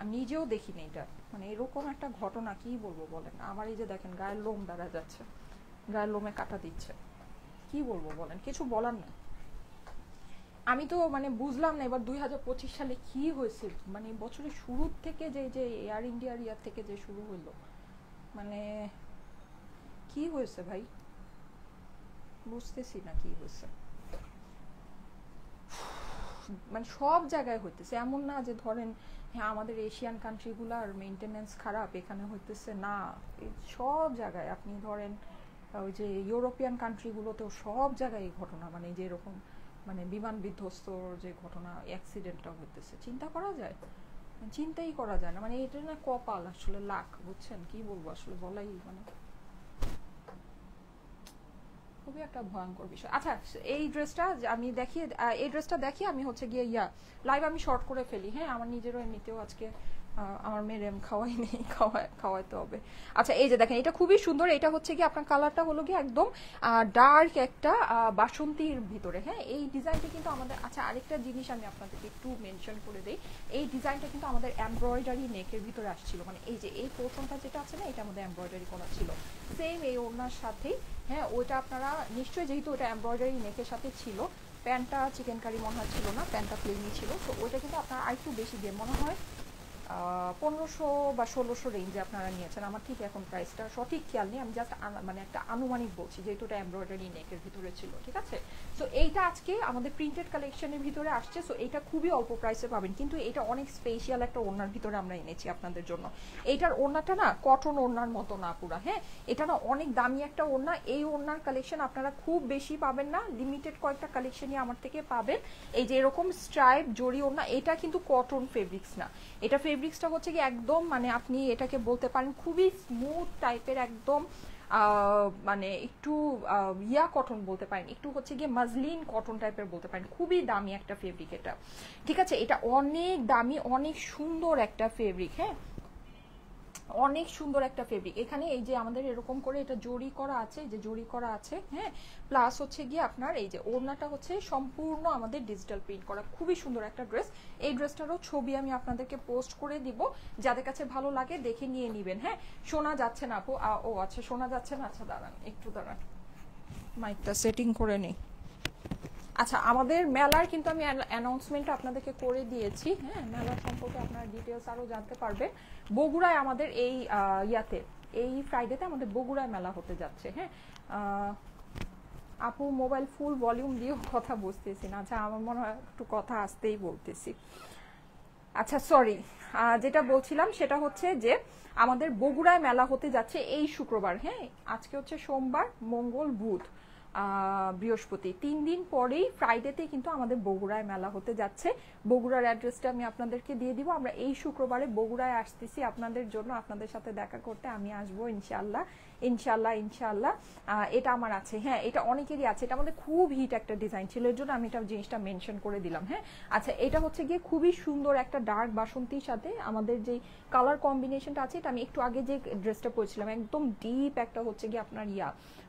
আমি নিজেও দেখিনি এটা, মানে এরকম একটা ঘটনা কি বলবো বলেন। আমার এই যে দেখেন গায়ের লোম দাঁড়া যাচ্ছে, গায়ের লোমে কাটা দিচ্ছে, কি বলবো বলেন, কিছু বলার নেই। আমি তো মানে বুঝলাম না এবার 2025 সালে কি হয়েছে, মানে বছরের শুরুর থেকে যে এয়ার ইন্ডিয়ার ইয়ার থেকে যে শুরু হলো, মানে কি হয়েছে ভাই, বুঝতেছি না কি হয়েছে। মানে সব জায়গায় হইতেছে, এমন না যে ধরেন হ্যাঁ আমাদের এশিয়ান কান্ট্রিগুলার মেনটেনেন্স খারাপ এখানে হইতেছে না, সব জায়গায় আপনি ধরেন ওই যে ইউরোপিয়ান কান্ট্রিগুলোতেও সব জায়গায় এই ঘটনা, মানে যে এরকম মানে বিমান বিধ্বস্ত যে ঘটনা অ্যাক্সিডেন্টটা হইতেছে, চিন্তা করা যায়? চিন্তাই করা যায় না, মানে এটা না কপাল আসলে লাখ, বুঝছেন? কি বলবো আসলে, বলাই মানে খুবই একটা ভয়ঙ্কর বিষয়। আচ্ছা এই ড্রেসটা আমি দেখি, এই ড্রেসটা দেখি আমি হচ্ছে গিয়ে লাইভ আমি শর্ট করে ফেলি, হ্যাঁ আমার নিজেরও এমনিতেও আজকে আমার মেয়ের খাওয়াই নেই, খাওয়াইতে হবে। আচ্ছা এই যে দেখেন এটা খুবই সুন্দর, এটা হচ্ছে কি আপনার কালারটা হলো কি একদম ডার্ক একটা বাসন্তীর ভিতরে, হ্যাঁ এই ডিজাইনটা কিন্তু আমাদের, আচ্ছা আরেকটা জিনিস আমি আপনাদেরকে একটু মেনশন করে দিই, এই ডিজাইনটা কিন্তু আমাদের এমব্রয়ডারি নেকের ভিতরে আসছিল, মানে এই যে এই পোর্শনটা যেটা আছে না এটা আমাদের এমব্রয়ডারি করা ছিল সেম এই ওড়নার সাথেই, হ্যাঁ ওইটা আপনারা নিশ্চয়ই, যেহেতু ওটা এমব্রয়ডারি নেকের সাথে ছিল, প্যান্টটা চিকেন কারি মনে হয় ছিল না, প্যান্টটা প্লেনই ছিল, তো ওইটা কিন্তু আপনারা আরেকটু বেশি দিয়ে মনে হয় 1500 বা 1600 রেঞ্জে আপনারা নিয়েছেন, আমার ঠিক এখন প্রাইসটা সঠিক খেয়াল নেই, আমি জাস্ট মানে একটা আনুমানিক বলছি যেহেতু এটা এমব্রয়ডারি নেকের ভিতরে ছিল, ঠিক আছে? সো এইটা আজকে আমাদের প্রিন্টেড কালেকশনের ভিতরে আসছে, সো এইটা খুবই অল্প প্রাইসে পাবেন, কিন্তু এটা অনেক স্পেশাল একটা ওড়নার ভিতরে আমরা এনেছি আপনাদের জন্য। এইটার ওড়নাটা না কটন ওড়নার মতো না পুরা, হ্যাঁ এটা না অনেক দামি একটা ওড়না, এই ওড়নার কালেকশন আপনারা খুব বেশি পাবেন না, লিমিটেড কয়েকটা কালেকশনই আমার থেকে পাবেন। এই যে এরকম স্ট্রাইপ জরি ওড়না, এটা কিন্তু কটন ফেব্রিক্স না, এটা ফেব্রিক্সটা হচ্ছে কি একদম মানে আপনি এটাকে বলতে পারেন খুবই স্মুথ টাইপের, একদম মানে একটু কটন বলতে পারেন, একটু হচ্ছে গিয়ে মাজলিন কটন টাইপের বলতে পারেন, খুবই দামি একটা ফেব্রিক এটা, ঠিক আছে? এটা অনেক দামি, অনেক সুন্দর একটা ফেব্রিক, হ্যাঁ অনেক সুন্দর একটা ফেব্রিক। এখানে এই যে আমাদের এরকম করে এটা জরি করা আছে, যে জরি করা আছে, হ্যাঁ প্লাস হচ্ছে গিয়ে আপনার এই যে ওড়নাটা হচ্ছে সম্পূর্ণ আমাদের ডিজিটাল প্রিন্ট করা, খুবই সুন্দর একটা ড্রেস। এই ড্রেসটারও ছবি আমি আপনাদেরকে পোস্ট করে দিব, যাদের কাছে ভালো লাগে দেখে নিয়ে নেবেন। হ্যাঁ শোনা যাচ্ছে না আপু? ও আচ্ছা শোনা যাচ্ছে না, আচ্ছা দাঁড়ান একটু দাঁড়ান, মাইকটা সেটিং করে নিই। আচ্ছা আমাদের মেলার কিন্তু আমি অ্যানাউন্সমেন্ট আপনাদেরকে করে দিয়েছি, হ্যাঁ মেলার সম্পর্কে আপনারা ডিটেলস আরও জানতে পারবেন। বগুড়ায় আমাদের এই এই ফ্রাইডেতে আমাদের বগুড়ায় মেলা হতে যাচ্ছে, হ্যাঁ আপু মোবাইল ফুল ভলিউম দিয়েও কথা বুঝতেছি না, আচ্ছা আমার মনে হয় একটু কথা আসতেই বলতেছি। আচ্ছা সরি, যেটা বলছিলাম সেটা হচ্ছে যে আমাদের বগুড়ায় মেলা হতে যাচ্ছে এই শুক্রবার, হ্যাঁ আজকে হচ্ছে সোমবার, মঙ্গল, বুধ, বৃহস্পতি, 3 দিন পরেই ফ্রাইডেতে কিন্তু আমাদের বগুড়ায় মেলা হতে যাচ্ছে। বগুড়ার অ্যাড্রেসটা আমি আপনাদেরকে দিয়ে দিব। আমরা এই শুক্রবারে বগুড়ায় আসতেছি আপনাদের জন্য, আপনাদের সাথে দেখা করতে আমি আসবো ইনশাআল্লাহ, ইনশাআল্লাহ ইনশাআল্লাহ। এটা আমার আছে, হ্যাঁ এটা অনেকেরই আছে, এটা আমাদের খুব হিট একটা ডিজাইন ছিল, এর জন্য আমি এটা জিনিসটা মেনশন করে দিলাম। হ্যাঁ আচ্ছা এটা হচ্ছে গিয়ে খুবই সুন্দর একটা ডার্ক বাসন্তীর সাথে আমাদের যে কালার কম্বিনেশনটা আছে, এটা আমি একটু আগে যে ড্রেসটা পরেছিলাম একদম ডিপ একটা হচ্ছে গিয়ে আপনার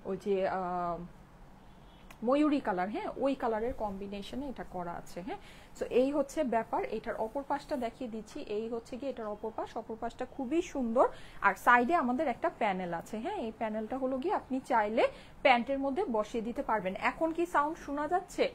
ওই যে ময়ূরী কালার, হ্যাঁ ওই কালারের কম্বিনেশনে এটা করা আছে। হ্যাঁ সো এই হচ্ছে ব্যাপার। এটার অপর পাশটা দেখিয়ে দিচ্ছি, এই হচ্ছে কি এটার অপর পাশটা খুবই সুন্দর, আর সাইডে আমাদের একটা প্যানেল আছে। হ্যাঁ এই প্যানেলটা হলো গিয়ে আপনি চাইলে প্যান্টের মধ্যে বসিয়ে দিতে পারবেন। এখন কি সাউন্ড শোনা যাচ্ছে?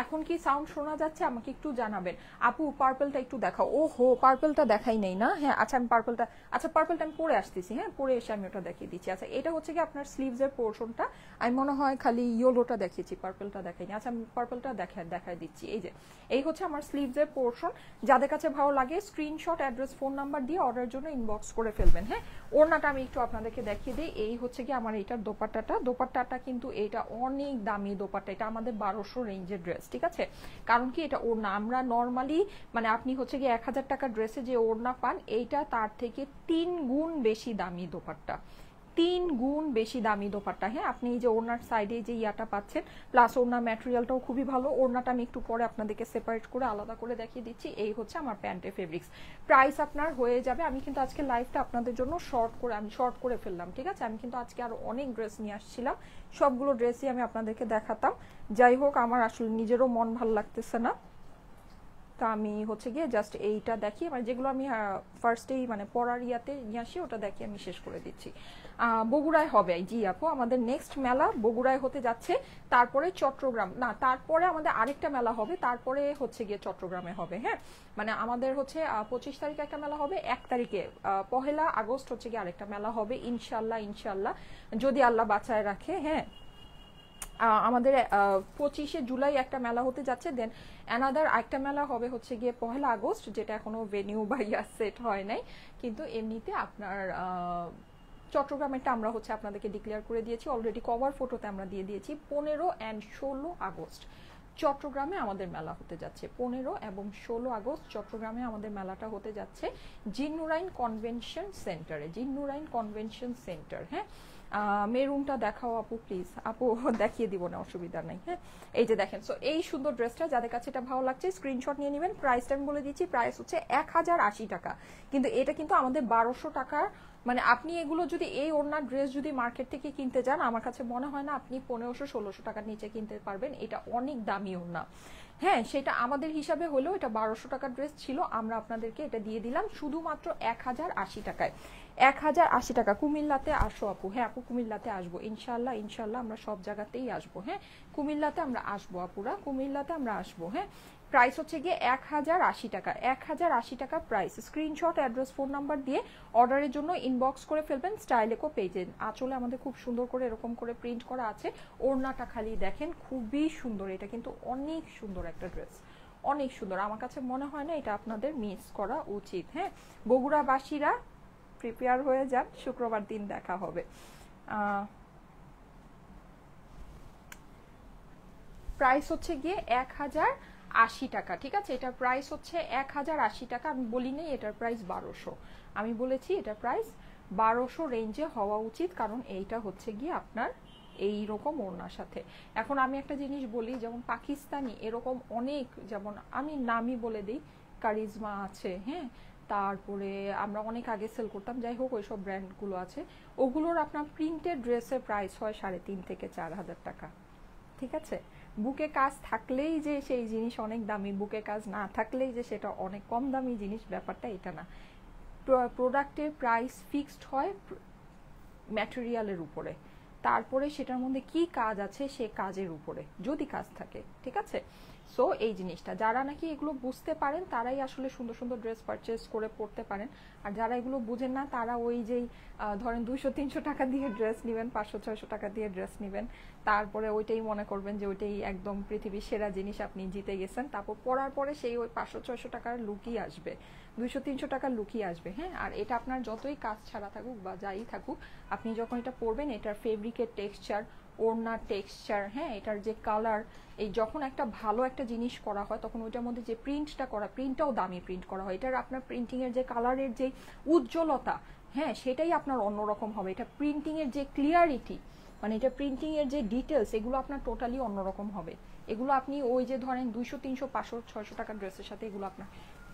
এখন কি সাউন্ড শোনা যাচ্ছে? আমাকে একটু জানাবেন। আপু পার্পলটা একটু দেখাও। ও হো পার্পলটা দেখাই নেই না, হ্যাঁ আচ্ছা আমি পার্পলটা, আচ্ছা পার্পলটা আমি পরে আসতেছি, হ্যাঁ পরে এসে আমি ওটা দেখিয়ে দিচ্ছি। আচ্ছা এটা হচ্ছে কি আপনার স্লিভসের পোর্শনটা, আমি মনে হয় খালি ইয়েলোটা দেখিয়েছি, পার্পলটা দেখাইনি। আচ্ছা আমি পার্পলটা দেখাই দিচ্ছি। এই হচ্ছে আমার স্লিভসের পোর্শন। যাদের কাছে ভালো লাগে স্ক্রিনশট, অ্যাড্রেস, ফোন নাম্বার দিয়ে অর্ডারের জন্য ইনবক্স করে ফেলবেন। হ্যাঁ ওড়নাটা আমি একটু আপনাদেরকে দেখিয়ে দিই। এই হচ্ছে কি আমার এইটার দোপাট্টাটা কিন্তু এটা অনেক দামি দোপাট্টা, এটা আমাদের 1200 রেঞ্জের ড্রেস, ঠিক আছে? কারণ কি এটা ওড়না, আমরা নর্মালি মানে আপনি হচ্ছে কি 1000 টাকা ড্রেসে যে ওড়না পান, এইটা তার থেকে 3 গুণ বেশি দামি দোপাট্টা, 3 গুণ বেশি দামি দোপাট্টা। হ্যাঁ আপনি এই যে ওড়নার সাইডে যে ইয়াটা পাচ্ছেন, প্লাস ওড়নার ম্যাটেরিয়ালটাও খুবই ভালো। ওড়নাটা আমি একটু পরে আপনাদেরকে সেপারেট করে আলাদা করে দেখিয়ে দিচ্ছি। এই হচ্ছে আমার প্যান্টের ফেব্রিক্স। প্রাইস আপনার হয়ে যাবে, আমি কিন্তু আজকে লাইভটা আপনাদের জন্য শর্ট করে ফেললাম, ঠিক আছে? আমি কিন্তু আজকে আরো অনেক ড্রেস নিয়ে আসছিলাম, সবগুলো ড্রেসই আমি আপনাদেরকে দেখাতাম। যাই হোক আমার আসলে নিজেরও মন ভালো লাগতেছে না, তা আমি হচ্ছে গিয়ে জাস্ট এইটা দেখি, মানে যেগুলো আমি ফার্স্টেই মানে পড়ার ইয়াতে নিয়ে আসি ওটা দেখি আমি শেষ করে দিচ্ছি। বগুড়ায় হবে, জি আপু আমাদের নেক্সট মেলা বগুড়ায় হতে যাচ্ছে, তারপরে চট্টগ্রাম, না তারপরে আমাদের আরেকটা মেলা হবে, তারপরে হচ্ছে গিয়ে চট্টগ্রামে হবে। হ্যাঁ মানে আমাদের হচ্ছে 25 তারিখে একটা মেলা হবে, 1 তারিখে 1 আগস্ট হচ্ছে গিয়ে আরেকটা মেলা হবে ইনশাল্লাহ, ইনশাল্লাহ যদি আল্লাহ বাঁচায় রাখে। হ্যাঁ আমাদের 25শে জুলাই একটা মেলা হতে যাচ্ছে, দেন অ্যানাদার একটা মেলা হবে হচ্ছে গিয়ে 1 আগস্ট, যেটা এখনো ভেনিউ বা সেট হয় নাই, কিন্তু এমনিতে আপনার চট্টগ্রামেরটা আমরা হচ্ছে আপনাদেরকে ডিক্লেয়ার করে দিয়েছি অলরেডি, কভার ফটোতে আমরা দিয়ে দিয়েছি। 15 অ্যান্ড 16 আগস্ট চট্টগ্রামে আমাদের মেলা হতে যাচ্ছে। 15 এবং 16 আগস্ট চট্টগ্রামে আমাদের মেলাটা হতে যাচ্ছে জিন্নুরাইন কনভেনশন সেন্টারে, জিন্নুরাইন কনভেনশন সেন্টার। হ্যাঁ, মেরুনটা দেখাও আপু প্লিজ। আপু দেখিয়ে দিব না, অসুবিধা নাই। হ্যাঁ, এই যে দেখেন, সো এই সুন্দর ড্রেসটা যাদের কাছে এটা ভালো লাগছে স্ক্রিনশট নিয়ে নেবেন। প্রাইসটা আমি বলে দিচ্ছি, প্রাইস হচ্ছে 1080 টাকা, কিন্তু এটা কিন্তু আমাদের 1200 টাকার, মানে আপনি এগুলো যদি এই ওড়নার ড্রেস যদি মার্কেট থেকে কিনতে যান, আমার কাছে মনে হয় না আপনি 1500-1600 টাকার নিচে কিনতে পারবেন, এটা অনেক দামি ওড়না। হ্যাঁ, সেটা আমাদের হিসাবে হলেও এটা 1200 টাকার ড্রেস ছিল, আমরা আপনাদেরকে এটা দিয়ে দিলাম শুধুমাত্র 1080 টাকায়। 1080 টাকা। কুমিল্লাতে আসো আপু। হ্যাঁ আপু, কুমিল্লাতে আসবো ইনশাল্লাহ, ইনশাল্লাহ আমরা সব জায়গাতেই আসবো। হ্যাঁ, কুমিল্লাতে আমরা আসবো আপুরা, কুমিল্লাতে আমরা আসবো। হ্যাঁ, প্রাইস হচ্ছে গিয়ে 1080 টাকা, 1080 টাকা price. Screenshot, address, phone number দিয়ে অর্ডারের জন্য ইনবক্স করে ফেলবেন স্টাইলেকো পেজে। আঁচলে আমাদের খুব সুন্দর করে এরকম করে প্রিন্ট করা আছে, ওড়নাটা খালি দেখেন খুবই সুন্দর, এটা কিন্তু অনেক সুন্দর একটা ড্রেস, অনেক সুন্দর। আমার কাছে মনে হয় না এটা আপনাদের মিস করা উচিত। হ্যাঁ, বগুড়াবাসীরা প্রিপেয়ার হয়ে যান, শুক্রবার দিন দেখা হবে। প্রাইস হচ্ছে গিয়ে 1080 টাকা, ঠিক আছে? এটার প্রাইস হচ্ছে 1080 টাকা। আমি বলি নাই এটার প্রাইস 1200, আমি বলেছি এটার প্রাইস 1200 রেঞ্জে হওয়া উচিত, কারণ এইটা হচ্ছে গিয়ে আপনার এই রকম ওড়নার সাথে। এখন আমি একটা জিনিস বলি, যেমন পাকিস্তানি এরকম অনেক, যেমন আমি নামই বলে দিই, কারিজমা আছে, হ্যাঁ, তারপরে আমরা অনেক আগে সেল করতাম, যাই হোক ওইসব ব্র্যান্ডগুলো আছে, ওগুলোর আপনার প্রিন্টেড ড্রেসের প্রাইস হয় 3,500 থেকে 4,000 টাকা, ঠিক আছে? বুকে কাজ থাকলেই যে সেই জিনিস অনেক দামি, বুকে কাজ না থাকলেই যে সেটা অনেক কম দামি জিনিস, ব্যাপারটা এটা না। প্রোডাক্টের প্রাইস ফিক্সড হয় ম্যাটেরিয়ালের উপরে, তারপরে সেটার মধ্যে কি কাজ আছে সে কাজের উপরে, যদি কাজ থাকে, ঠিক আছে? সো এই জিনিসটা যারা নাকি এগুলো বুঝতে পারেন তারাই আসলে সুন্দর সুন্দর ড্রেস পারচেস করে পড়তে পারেন, আর যারা এগুলো বুঝেন না তারা ওই যেই ধরেন 200-300 টাকা দিয়ে ড্রেস নেবেন, 500-600 টাকা দিয়ে ড্রেস নেবেন, তারপরে ওইটাই মনে করবেন যে ওইটাই একদম পৃথিবীর সেরা জিনিস, আপনি জিতে গেছেন, তারপর পরার পরে সেই ওই 500-600 টাকার লুকই আসবে, 200-300 টাকার লুকই আসবে। হ্যাঁ, আর এটা আপনার যতই কাজ ছাড়া থাকুক বা যাই থাকুক, আপনি যখন এটা পরবেন এটার ফেব্রিকের টেক্সচার, ওড়নার টেক্সচার, হ্যাঁ, এটার যে কালার, এই যখন একটা ভালো একটা জিনিস করা হয় তখন ওইটার মধ্যে যে প্রিন্টটা করা, প্রিন্টটাও দামি প্রিন্ট করা হয়, এটার আপনার প্রিন্টিংয়ের যে কালারের যে উজ্জ্বলতা, হ্যাঁ, সেটাই আপনার অন্যরকম হবে। এটা প্রিন্টিংয়ের যে ক্লিয়ারিটি, মানে এটা প্রিন্টিংয়ের যে ডিটেলস, এগুলো আপনার টোটালি অন্যরকম হবে। এগুলো আপনি ওই যে ধরেন 200-300-500-600 টাকার ড্রেসের সাথে এগুলো আপনার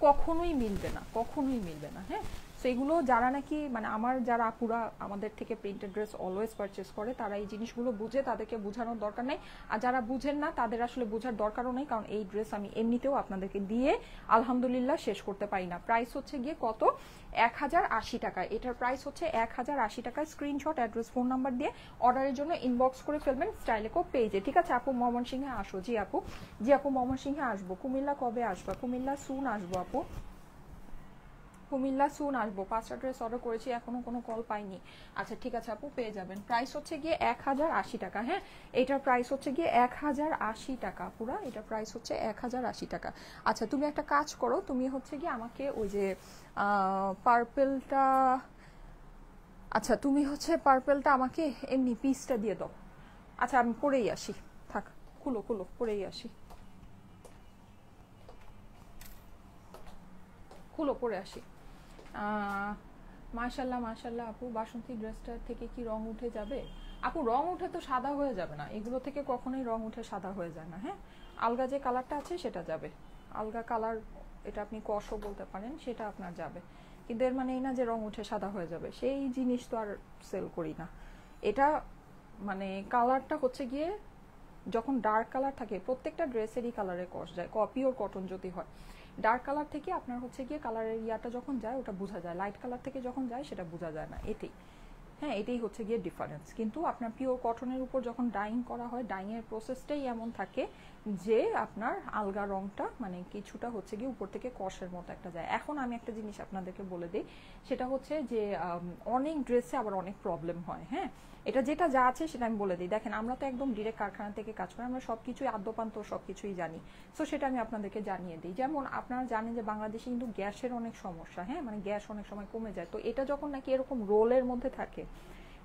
কখনোই মিলবে না, কখনোই মিলবে না। হ্যাঁ, সেগুলো যারা নাকি, মানে আমার যারা আপুরা আমাদের থেকে প্রিন্টেড ড্রেস অলওয়েজ পারচেস করে, তারা এই জিনিসগুলো বুঝে, তাদেরকে বোঝানোর দরকার নেই। আর যারা বুঝেন না তাদের আসলে বোঝার দরকারও নেই, কারণ এই ড্রেস আমি এমনিতেও আপনাদেরকে দিয়ে আলহামদুলিল্লাহ শেষ করতে পারি না। প্রাইস হচ্ছে গিয়ে কত? 1080 টাকা। এটার প্রাইস হচ্ছে 1080 টাকা। স্ক্রিনশট, অ্যাড্রেস, ফোন নাম্বার দিয়ে অর্ডারের জন্য ইনবক্স করে ফেলবেন স্টাইলেকো পেজে, ঠিক আছে? আপু ময়মনসিংহে আসো। জি আপু, জি আপু ময়মনসিংহে আসবো। কুমিল্লা কবে আসবো? কুমিল্লা সুন আসবো আপু, কুমিল্লা সুন আসবো। 5টা ড্রেস অর্ডার করেছি, এখনো কোনো কল পাইনি। আচ্ছা ঠিক আছে আপু, পেয়ে যাবেন। প্রাইস হচ্ছে গিয়ে 1080 টাকা। হ্যাঁ, এটার প্রাইস হচ্ছে গিয়ে 1080 টাকা পুরা, এটার প্রাইস হচ্ছে 1080 টাকা। আচ্ছা তুমি একটা কাজ করো, তুমি হচ্ছে গিয়ে আমাকে ওই যে পার্পেলটা, আচ্ছা তুমি হচ্ছে পার্পেলটা আমাকে এমনি পিসটা দিয়ে দাও। আচ্ছা আমি পরেই আসি, থাক, খুলো খুলো, পরেই আসি, খুলো, পরে আসি। মাশাল্লাহ মাশাল্লাহ আপু, বাসন্তী ড্রেসটার থেকে কি রং উঠে যাবে? আপু রং উঠে তো সাদা হয়ে যাবে না, এগুলো থেকে কখনোই রং উঠে সাদা হয়ে যায় না। হ্যাঁ, আলগা যে কালারটা আছে সেটা যাবে, আলগা কালার, এটা আপনি কষও বলতে পারেন, সেটা আপনার যাবে, কিন্তু এর মানে এই না যে রং উঠে সাদা হয়ে যাবে, সেই জিনিস তো আর সেল করি না। এটা মানে কালারটা হচ্ছে গিয়ে যখন ডার্ক কালার থাকে, প্রত্যেকটা ড্রেসেরই কালারে কষ যায়, পিওর কটন যদি হয়, ডার্ক কালার থেকে আপনার হচ্ছে গিয়ে কালারের ইয়াটা যখন যায় ওটা বোঝা যায়, লাইট কালার থেকে যখন যায় সেটা বোঝা যায় না, এটাই। হ্যাঁ, এটাই হচ্ছে গিয়ে ডিফারেন্স। কিন্তু আপনার পিওর কটনের উপর যখন ডাইং করা হয়, ডাইংয়ের প্রসেসটাই এমন থাকে যে আপনার আলগা রংটা মানে কিছুটা হচ্ছে গিয়ে উপর থেকে কষের মতো একটা যায়। এখন আমি একটা জিনিস আপনাদেরকে বলে দিই, সেটা হচ্ছে যে অনেক ড্রেসে আবার অনেক প্রবলেম হয়। হ্যাঁ, এটা যেটা যা আছে সেটা আমি বলে দিই। দেখেন, আমরা তো একদম ডিরেক্ট কারখানা থেকে কাজ করি, আমরা সব কিছুই আদ্যপান্ত সব কিছুই জানি। সো সেটা আমি আপনাদেরকে জানিয়ে দিই। যেমন আপনারা জানেন যে বাংলাদেশে কিন্তু গ্যাসের অনেক সমস্যা। হ্যাঁ, মানে গ্যাস অনেক সময় কমে যায়। তো এটা যখন নাকি এরকম রোলের মধ্যে থাকে,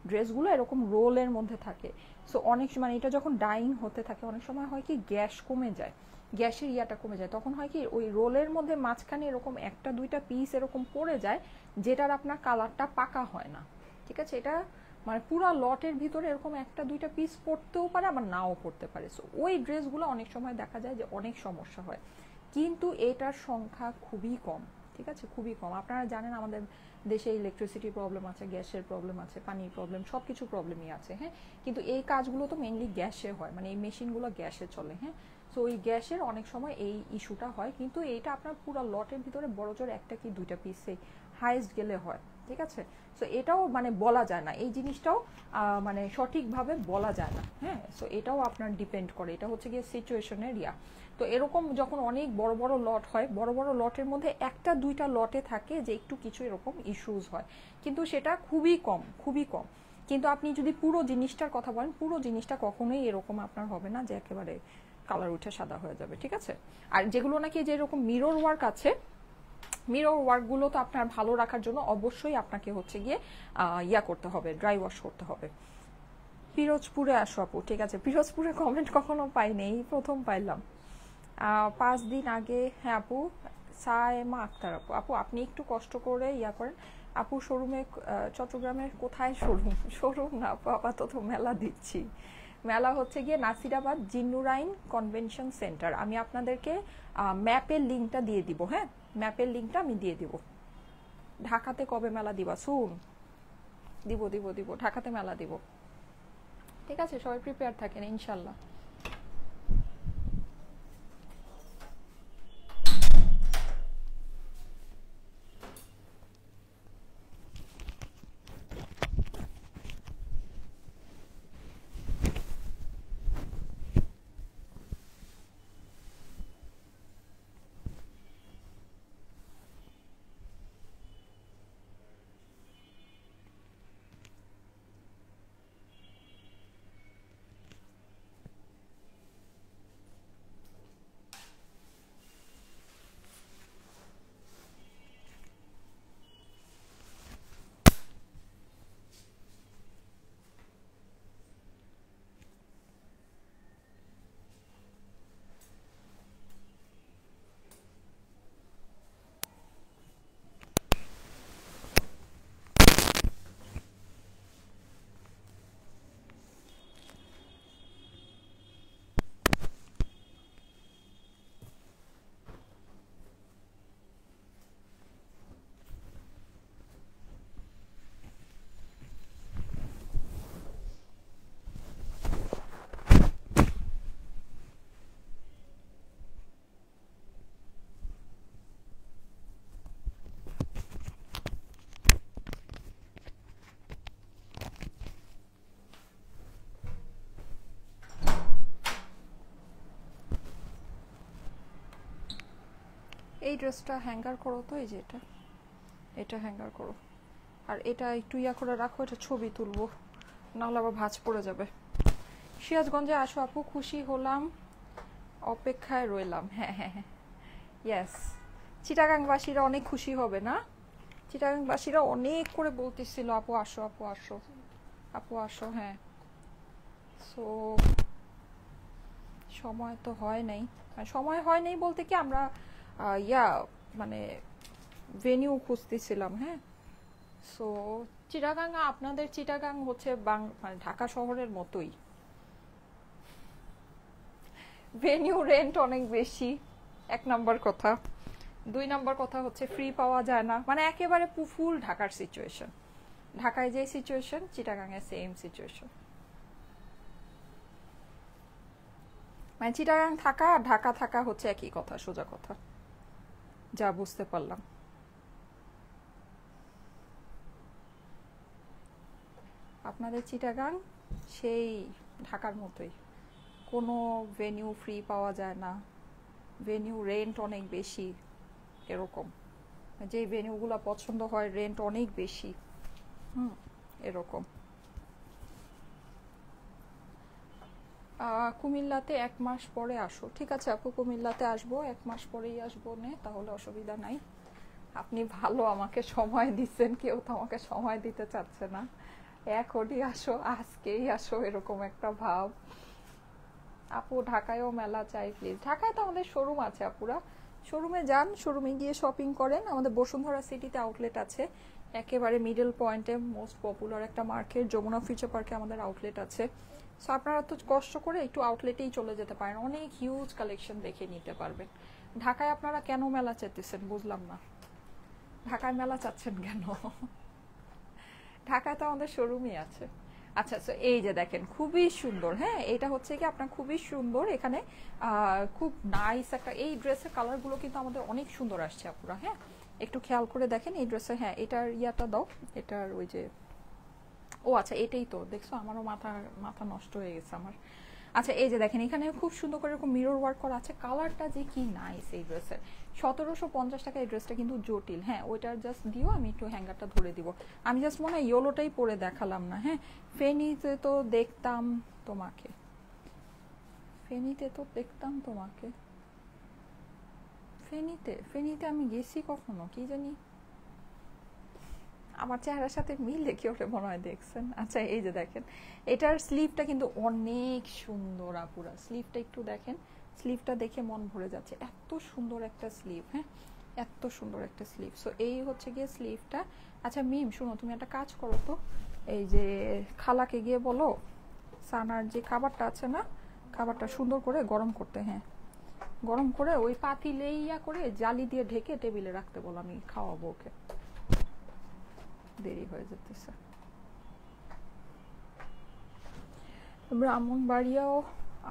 ড্রেসগুলো এরকম রোলের মধ্যে থাকে, সো অনেক মানে এটা যখন ডাইং হতে থাকে অনেক সময় হয় কি গ্যাস কমে যায়, গ্যাসের ইয়াটা কমে যায়। তখন হয় কি ওই রোলের মধ্যে মাঝখানে এরকম একটা দুইটা পিস এরকম পড়ে যায়, যেটার আপনার কালারটা পাকা হয় না। ঠিক আছে, এটা মানে পুরা লটের ভিতরে এরকম একটা দুইটা পিস পড়তেও পারে, আবার নাও পড়তে পারে। সো ওই ড্রেসগুলো অনেক সময় দেখা যায় যে অনেক সমস্যা হয়, কিন্তু এটার সংখ্যা খুবই কম। ঠিক আছে, খুবই কম। আপনারা জানেন আমাদের দেশে ইলেকট্রিসিটি প্রবলেম আছে, গ্যাসের প্রবলেম আছে, পানির প্রবলেম, সব কিছু প্রবলেমই আছে। হ্যাঁ, কিন্তু এই কাজগুলো তো মেইনলি গ্যাসে হয়, মানে এই মেশিনগুলো গ্যাসে চলে। হ্যাঁ, সো ওই গ্যাসের অনেক সময় এই ইস্যুটা হয়, কিন্তু এইটা আপনার পুরো লটের ভিতরে বড় জোর একটা কি দুইটা পিসে হাইস্ট গেলে হয়। ঠিক আছে, সো এটাও মানে বলা যায় না, এই জিনিসটাও মানে সঠিকভাবে বলা যায় না। হ্যাঁ, সো এটাও আপনার ডিপেন্ড করে, এটা হচ্ছে গিয়ে সিচুয়েশনের ইয়া। তো এরকম যখন অনেক বড় বড় লট হয়, বড় বড় লটের মধ্যে একটা দুইটা লটে থাকে যে একটু কিছু এরকম ইস্যুস হয়, কিন্তু সেটা খুবই কম, খুবই কম। কিন্তু আপনি যদি পুরো জিনিসটার কথা বলেন, পুরো জিনিসটা কখনোই এরকম আপনার হবে না যে একেবারে কালার উঠে সাদা হয়ে যাবে। ঠিক আছে, আর যেগুলো নাকি যে এরকম মিরর ওয়ার্ক আছে, মিরর ওয়ার্কগুলো তো আপনার ভালো রাখার জন্য অবশ্যই আপনাকে হচ্ছে গিয়ে ইয়া করতে হবে, ড্রাই ওয়াশ করতে হবে। পিরোজপুরে আসো আপু। ঠিক আছে, পিরোজপুরে কমেন্ট কখনো পাইনি, এই প্রথম পাইলাম 5 দিন আগে। হ্যাঁ আপু, সায়েমা আক্তার আপু। আপু আপনি একটু কষ্ট করে ইয়া করেন আপু। শোরুমে চট্টগ্রামের কোথায় শোরুম? শোরুম না আপু, আপাতত মেলা দিচ্ছি। মেলা হচ্ছে গিয়ে নাসিরাবাদ জিন্নুরাইন কনভেনশন সেন্টার। আমি আপনাদেরকে ম্যাপের লিঙ্কটা দিয়ে দিব। হ্যাঁ, ম্যাপের লিঙ্কটা আমি দিয়ে দিব। ঢাকাতে কবে মেলা দিবা? শুন, দিব দিব দিব, ঢাকাতে মেলা দিব। ঠিক আছে, সবাই প্রিপেয়ার থাকেন ইনশাল্লাহ। এই ড্রেসটা হ্যাঙ্গার করো তো, এই যে এটা, এটা হ্যাঙ্গার করো। আর এটা একটু ইয়া করে রাখো, এটা ছবি তুলবো, নাহলে আবার ভাঁজ পড়ে যাবে। সিরাজগঞ্জে আসো আপু, খুশি হলাম, অপেক্ষায় রইলাম। হ্যাঁ হ্যাঁ হ্যাঁ, ইয়েস। চিটাগাংবাসীরা অনেক খুশি হবে না? চিটাগাংবাসীরা অনেক করে বলতেছিল আপু আসো, আপু আসো, আপু আসো। হ্যাঁ, সো সময় তো হয় নাই, সময় হয় নাই বলতে কি আমরা ইয়া মানে ভেনিউ খুঁজতেছিলাম। হ্যাঁ, সো চিটাগাং, আপনাদের চিটাগাং হচ্ছে মানে ঢাকা শহরের মতোই, ভেনিউ রেন্ট অনেক বেশি, 1 নাম্বার কথা। 2 নাম্বার কথা হচ্ছে ফ্রি পাওয়া যায় না, মানে একেবারে ফুল ঢাকার সিচুয়েশন। ঢাকায় যে সিচুয়েশন, চিটাগাংয়ে সেম সিচুয়েশন। মানে চিটাগাং থাকা আর ঢাকা থাকা হচ্ছে একই কথা, সোজা কথা, যা বুঝতে পারলাম। আপনাদের চিটাগাং সেই ঢাকার মতোই, কোনো ভেনিউ ফ্রি পাওয়া যায় না, ভেনিউ রেন্ট অনেক বেশি, এরকম যেই ভেনিউগুলো পছন্দ হয় রেন্ট অনেক বেশি, এরকম। কুমিল্লাতে 1 মাস পরে আসো, ঠিক আছে আপু, কুমিল্লাতে আসবো 1 মাস পরেই আসবো, নে তাহলে অসুবিধা নাই। আপনি ভালো আমাকে সময় দিচ্ছেন, কেউ তো আমাকে সময় দিতে চাচ্ছে না, এখনই আসো আজকেই আসো এরকম একটা ভাব। আপু ঢাকায়ও মেলা চাই প্লিজ। ঢাকায় তো আমাদের শোরুম আছে আপুরা, শোরুমে যান, শোরুমে গিয়ে শপিং করেন। আমাদের বসুন্ধরা সিটিতে আউটলেট আছে, একেবারে মিডল পয়েন্টে মোস্ট পপুলার একটা মার্কেট যমুনা ফিউচার পার্কে আমাদের আউটলেট আছে। সো আপনারা তো কষ্ট করে একটু আউটলেটেই চলে যেতে পারেন, অনেক হিউজ কালেকশন দেখে নিতে পারবেন। ঢাকায় আপনারা কেন মেলা চাইতেছেন বুঝলাম না, ঢাকায় মেলা চাচ্ছেন কেন? ঢাকায় তো আমাদের শোরুমই আছে। আচ্ছা, সো এই যে দেখেন খুবই সুন্দর, হ্যাঁ এটা হচ্ছে কি আপনার খুবই সুন্দর, এখানে খুব নাইস একটা, এই ড্রেসের কালারগুলো কিন্তু আমাদের অনেক সুন্দর আসছে আপুরা, হ্যাঁ একটু খেয়াল করে দেখেন এই ড্রেসে। হ্যাঁ এটার ইয়াটা দাও, এটার ওই যে, ও আচ্ছা এটাই তো দেখছো, আমারও মাথা নষ্ট হয়ে গেছে আমার। আচ্ছা এই যে দেখেন এখানে খুব সুন্দর করে এরকম মিরর ওয়ার্ক করা আছে, কালারটা যে কি নাইস এই ড্রেসের। 1750 টাকা এই ড্রেসটা কিন্তু জটিল, হ্যাঁ ওইটার জাস্ট দিও, আমি একটু হ্যাঙ্গারটা ধরে দিব। আমি জাস্ট মনে হয় ইয়েলোটাই পরে দেখালাম না। হ্যাঁ ফেনীতে তো দেখতাম তোমাকে, ফেনীতে তো দেখতাম তোমাকে, ফেনীতে আমি গেছি কখনো কি জানি, আমার চেহারার সাথে মিলে কি ওটা মনে হয় দেখছেন। আচ্ছা এই যে দেখেন এটার স্লিভটা কিন্তু অনেক সুন্দর আপুরা, স্লিভটা একটু দেখেন, স্লিভটা দেখে মন ভরে যাচ্ছে, এত সুন্দর একটা স্লিভ, হ্যাঁ এত সুন্দর একটা স্লিভ। সো এই হচ্ছে গিয়ে স্লিভটা। আচ্ছা মিম শুনো, তুমি একটা কাজ করো তো, এই যে খালাকে গিয়ে বলো সানার যে খাবারটা আছে না, খাবারটা সুন্দর করে গরম করতে, হ্যাঁ গরম করে ওই পাতিলে ইয়া করে জালি দিয়ে ঢেকে টেবিলে রাখতে বলো, আমি খাওয়াবো ওকে, দেরি হয়ে যেতেছে। ব্রাহ্মণবাড়িয়াও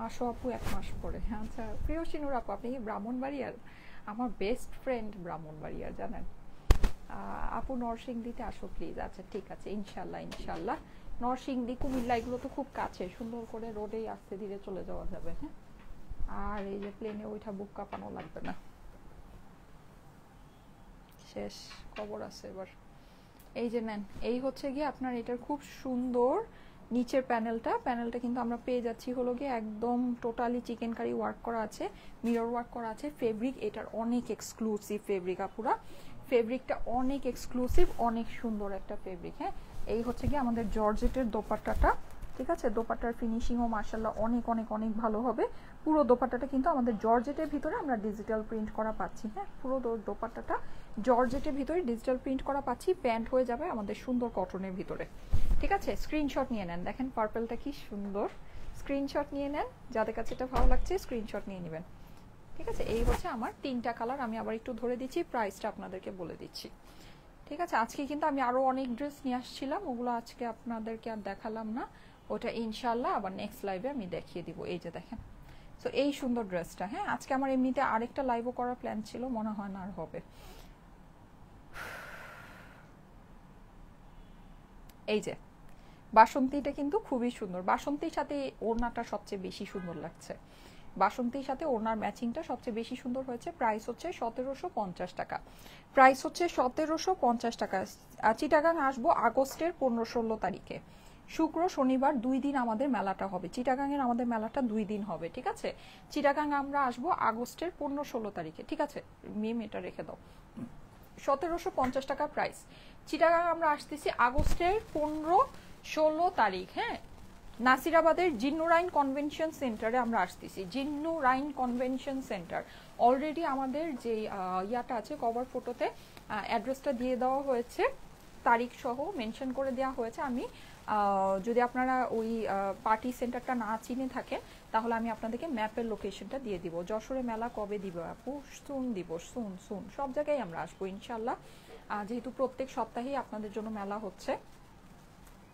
আসো আপু 1 মাস পরে। আচ্ছা প্রিয় সিনুর আপু, আপনি কি ব্রাহ্মণবাড়িয়ার? আমার বেস্ট ফ্রেন্ড ব্রাহ্মণবাড়িয়ার জানেন। আপু নরসিংদীতে আসো প্লিজ। আচ্ছা ঠিক আছে ইনশাল্লাহ ইনশাল্লাহ। নরসিংদী কুমিল্লা এগুলো তো খুব কাছে, সুন্দর করে রোডেই আস্তে ধীরে চলে যাওয়া যাবে, হ্যাঁ আর এই যে প্লেনে ওইটা বুক কাঁপানো লাগবে না। শেষ খবর আছে এবার। এই যে নেন, এই হচ্ছে গিয়ে আপনার এটার খুব সুন্দর নিচের প্যানেলটা কিন্তু আমরা পেয়ে যাচ্ছি হলো গিয়ে একদম টোটালি চিকেন কারি ওয়ার্ক করা আছে, মিরর ওয়ার্ক করা আছে। ফেব্রিক এটার অনেক এক্সক্লুসিভ ফেব্রিক আপুরা, ফেব্রিকটা অনেক এক্সক্লুসিভ, অনেক সুন্দর একটা ফেব্রিক। হ্যাঁ এই হচ্ছে গিয়ে আমাদের জর্জেটের দোপাট্টাটা, ঠিক আছে দোপাট্টার ফিনিশিংও মাশাআল্লাহ অনেক অনেক অনেক ভালো হবে। পুরো দোপাট্টাটা কিন্তু আমাদের জর্জেটের ভিতরে আমরা ডিজিটাল প্রিন্ট করা পাচ্ছি, হ্যাঁ পুরো দোপাট্টাটা জর্জেটের ভিতরে ডিজিটাল প্রিন্ট করা পাচ্ছি, প্যান্ট হয়ে যাবে আমাদের সুন্দর কটনের ভিতরে, ঠিক আছে। স্ক্রিনশট নিয়ে নেন, দেখেন পার্পলটা কি সুন্দর, স্ক্রিনশট নিয়ে নেন, যাদের কাছে এটা ভালো লাগছে স্ক্রিনশট নিয়ে নেবেন, ঠিক আছে। এই হচ্ছে আমার 3টা কালার, আমি আবার একটু ধরে দিচ্ছি, প্রাইসটা আপনাদেরকে বলে দিচ্ছি, ঠিক আছে। আজকে কিন্তু আমি আরো অনেক ড্রেস নিয়ে আসছিলাম, ওগুলো আজকে আপনাদেরকে আর দেখালাম না, ওটা ইনশাল্লাহ আবার নেক্সট লাইভে আমি দেখিয়ে দিব। এই যে দেখেন, সো এই সুন্দর ড্রেসটা, হ্যাঁ আজকে আমার এমনিতে আরেকটা লাইভও করার প্ল্যান ছিল, মনে হয় না আর হবে। এই যে বাসন্তীটা কিন্তু খুবই সুন্দর, বাসন্তীর সাথে ওড়নাটা সবচেয়ে বেশি সুন্দর লাগছে, বাসন্তীর সাথে ওড়নার ম্যাচিংটা সবচেয়ে বেশি সুন্দর হয়েছে। প্রাইস হচ্ছে 1750 টাকা, প্রাইস হচ্ছে 1750 টাকা। চিটাগাং আসবো আগস্টের 15-16 তারিখে, শুক্র শনিবার 2 দিন আমাদের মেলাটা হবে, চিটাগাংয়ের আমাদের মেলাটা 2 দিন হবে, ঠিক আছে। চিটাগাং আমরা আসবো আগস্টের 15-16 তারিখে, ঠিক আছে মিম এটা রেখে দাও। 1750 টাকা প্রাইস। চিটাগাং আমরা আসতেছি আগস্টের 15-16 তারিখ, হ্যাঁ নাসিরাবাদের জিন্নুরাইন কনভেনশন সেন্টারে আমরা আসতেছি, জিন্নুরাইন কনভেনশন সেন্টার। অলরেডি আমাদের যে ইয়াটা আছে কভার ফটোতে অ্যাড্রেসটা দিয়ে দেওয়া হয়েছে, তারিখ সহ মেনশন করে দেওয়া হয়েছে। আমি যদি আপনারা ওই পার্টি সেন্টারটা না চিনে থাকেন তাহলে আমি আপনাদেরকে ম্যাপের লোকেশনটা দিয়ে দিব। যশোরে মেলা কবে দিব আপু? সুন দিব, সুন সুন সব জায়গায় আমরা আসবো ইনশাল্লাহ, যেহেতু প্রত্যেক সপ্তাহেই আপনাদের জন্য মেলা হচ্ছে,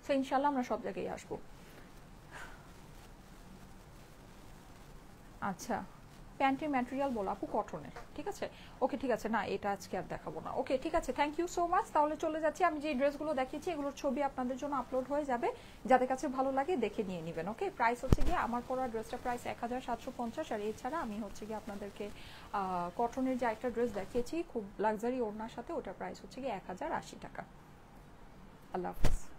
তো ইনশাল্লাহ আমরা সব জায়গায় আসবো। আচ্ছা প্যান্টের ম্যাটেরিয়াল বলো আপু কটনের, ঠিক আছে? ওকে ঠিক আছে, না এটা আজকে আর দেখাবো না। ওকে ঠিক আছে, থ্যাংক ইউ সো মাচ। তাহলে চলে যাচ্ছি, আমি যে ড্রেসগুলো দেখিয়েছি এগুলোর ছবি আপনাদের জন্য আপলোড হয়ে যাবে, যাদের কাছে ভালো লাগে দেখে নিয়ে নেবেন। ওকে, প্রাইস হচ্ছে গিয়ে আমার পরা ড্রেসটা প্রাইস 1750, আর এছাড়া আমি হচ্ছে গিয়ে আপনাদেরকে কটনের যে একটা ড্রেস দেখিয়েছি খুব লাক্সারি ওড়নার সাথে, ওটার প্রাইস হচ্ছে গিয়ে 1080 টাকা। আল্লাহ হাফিজ।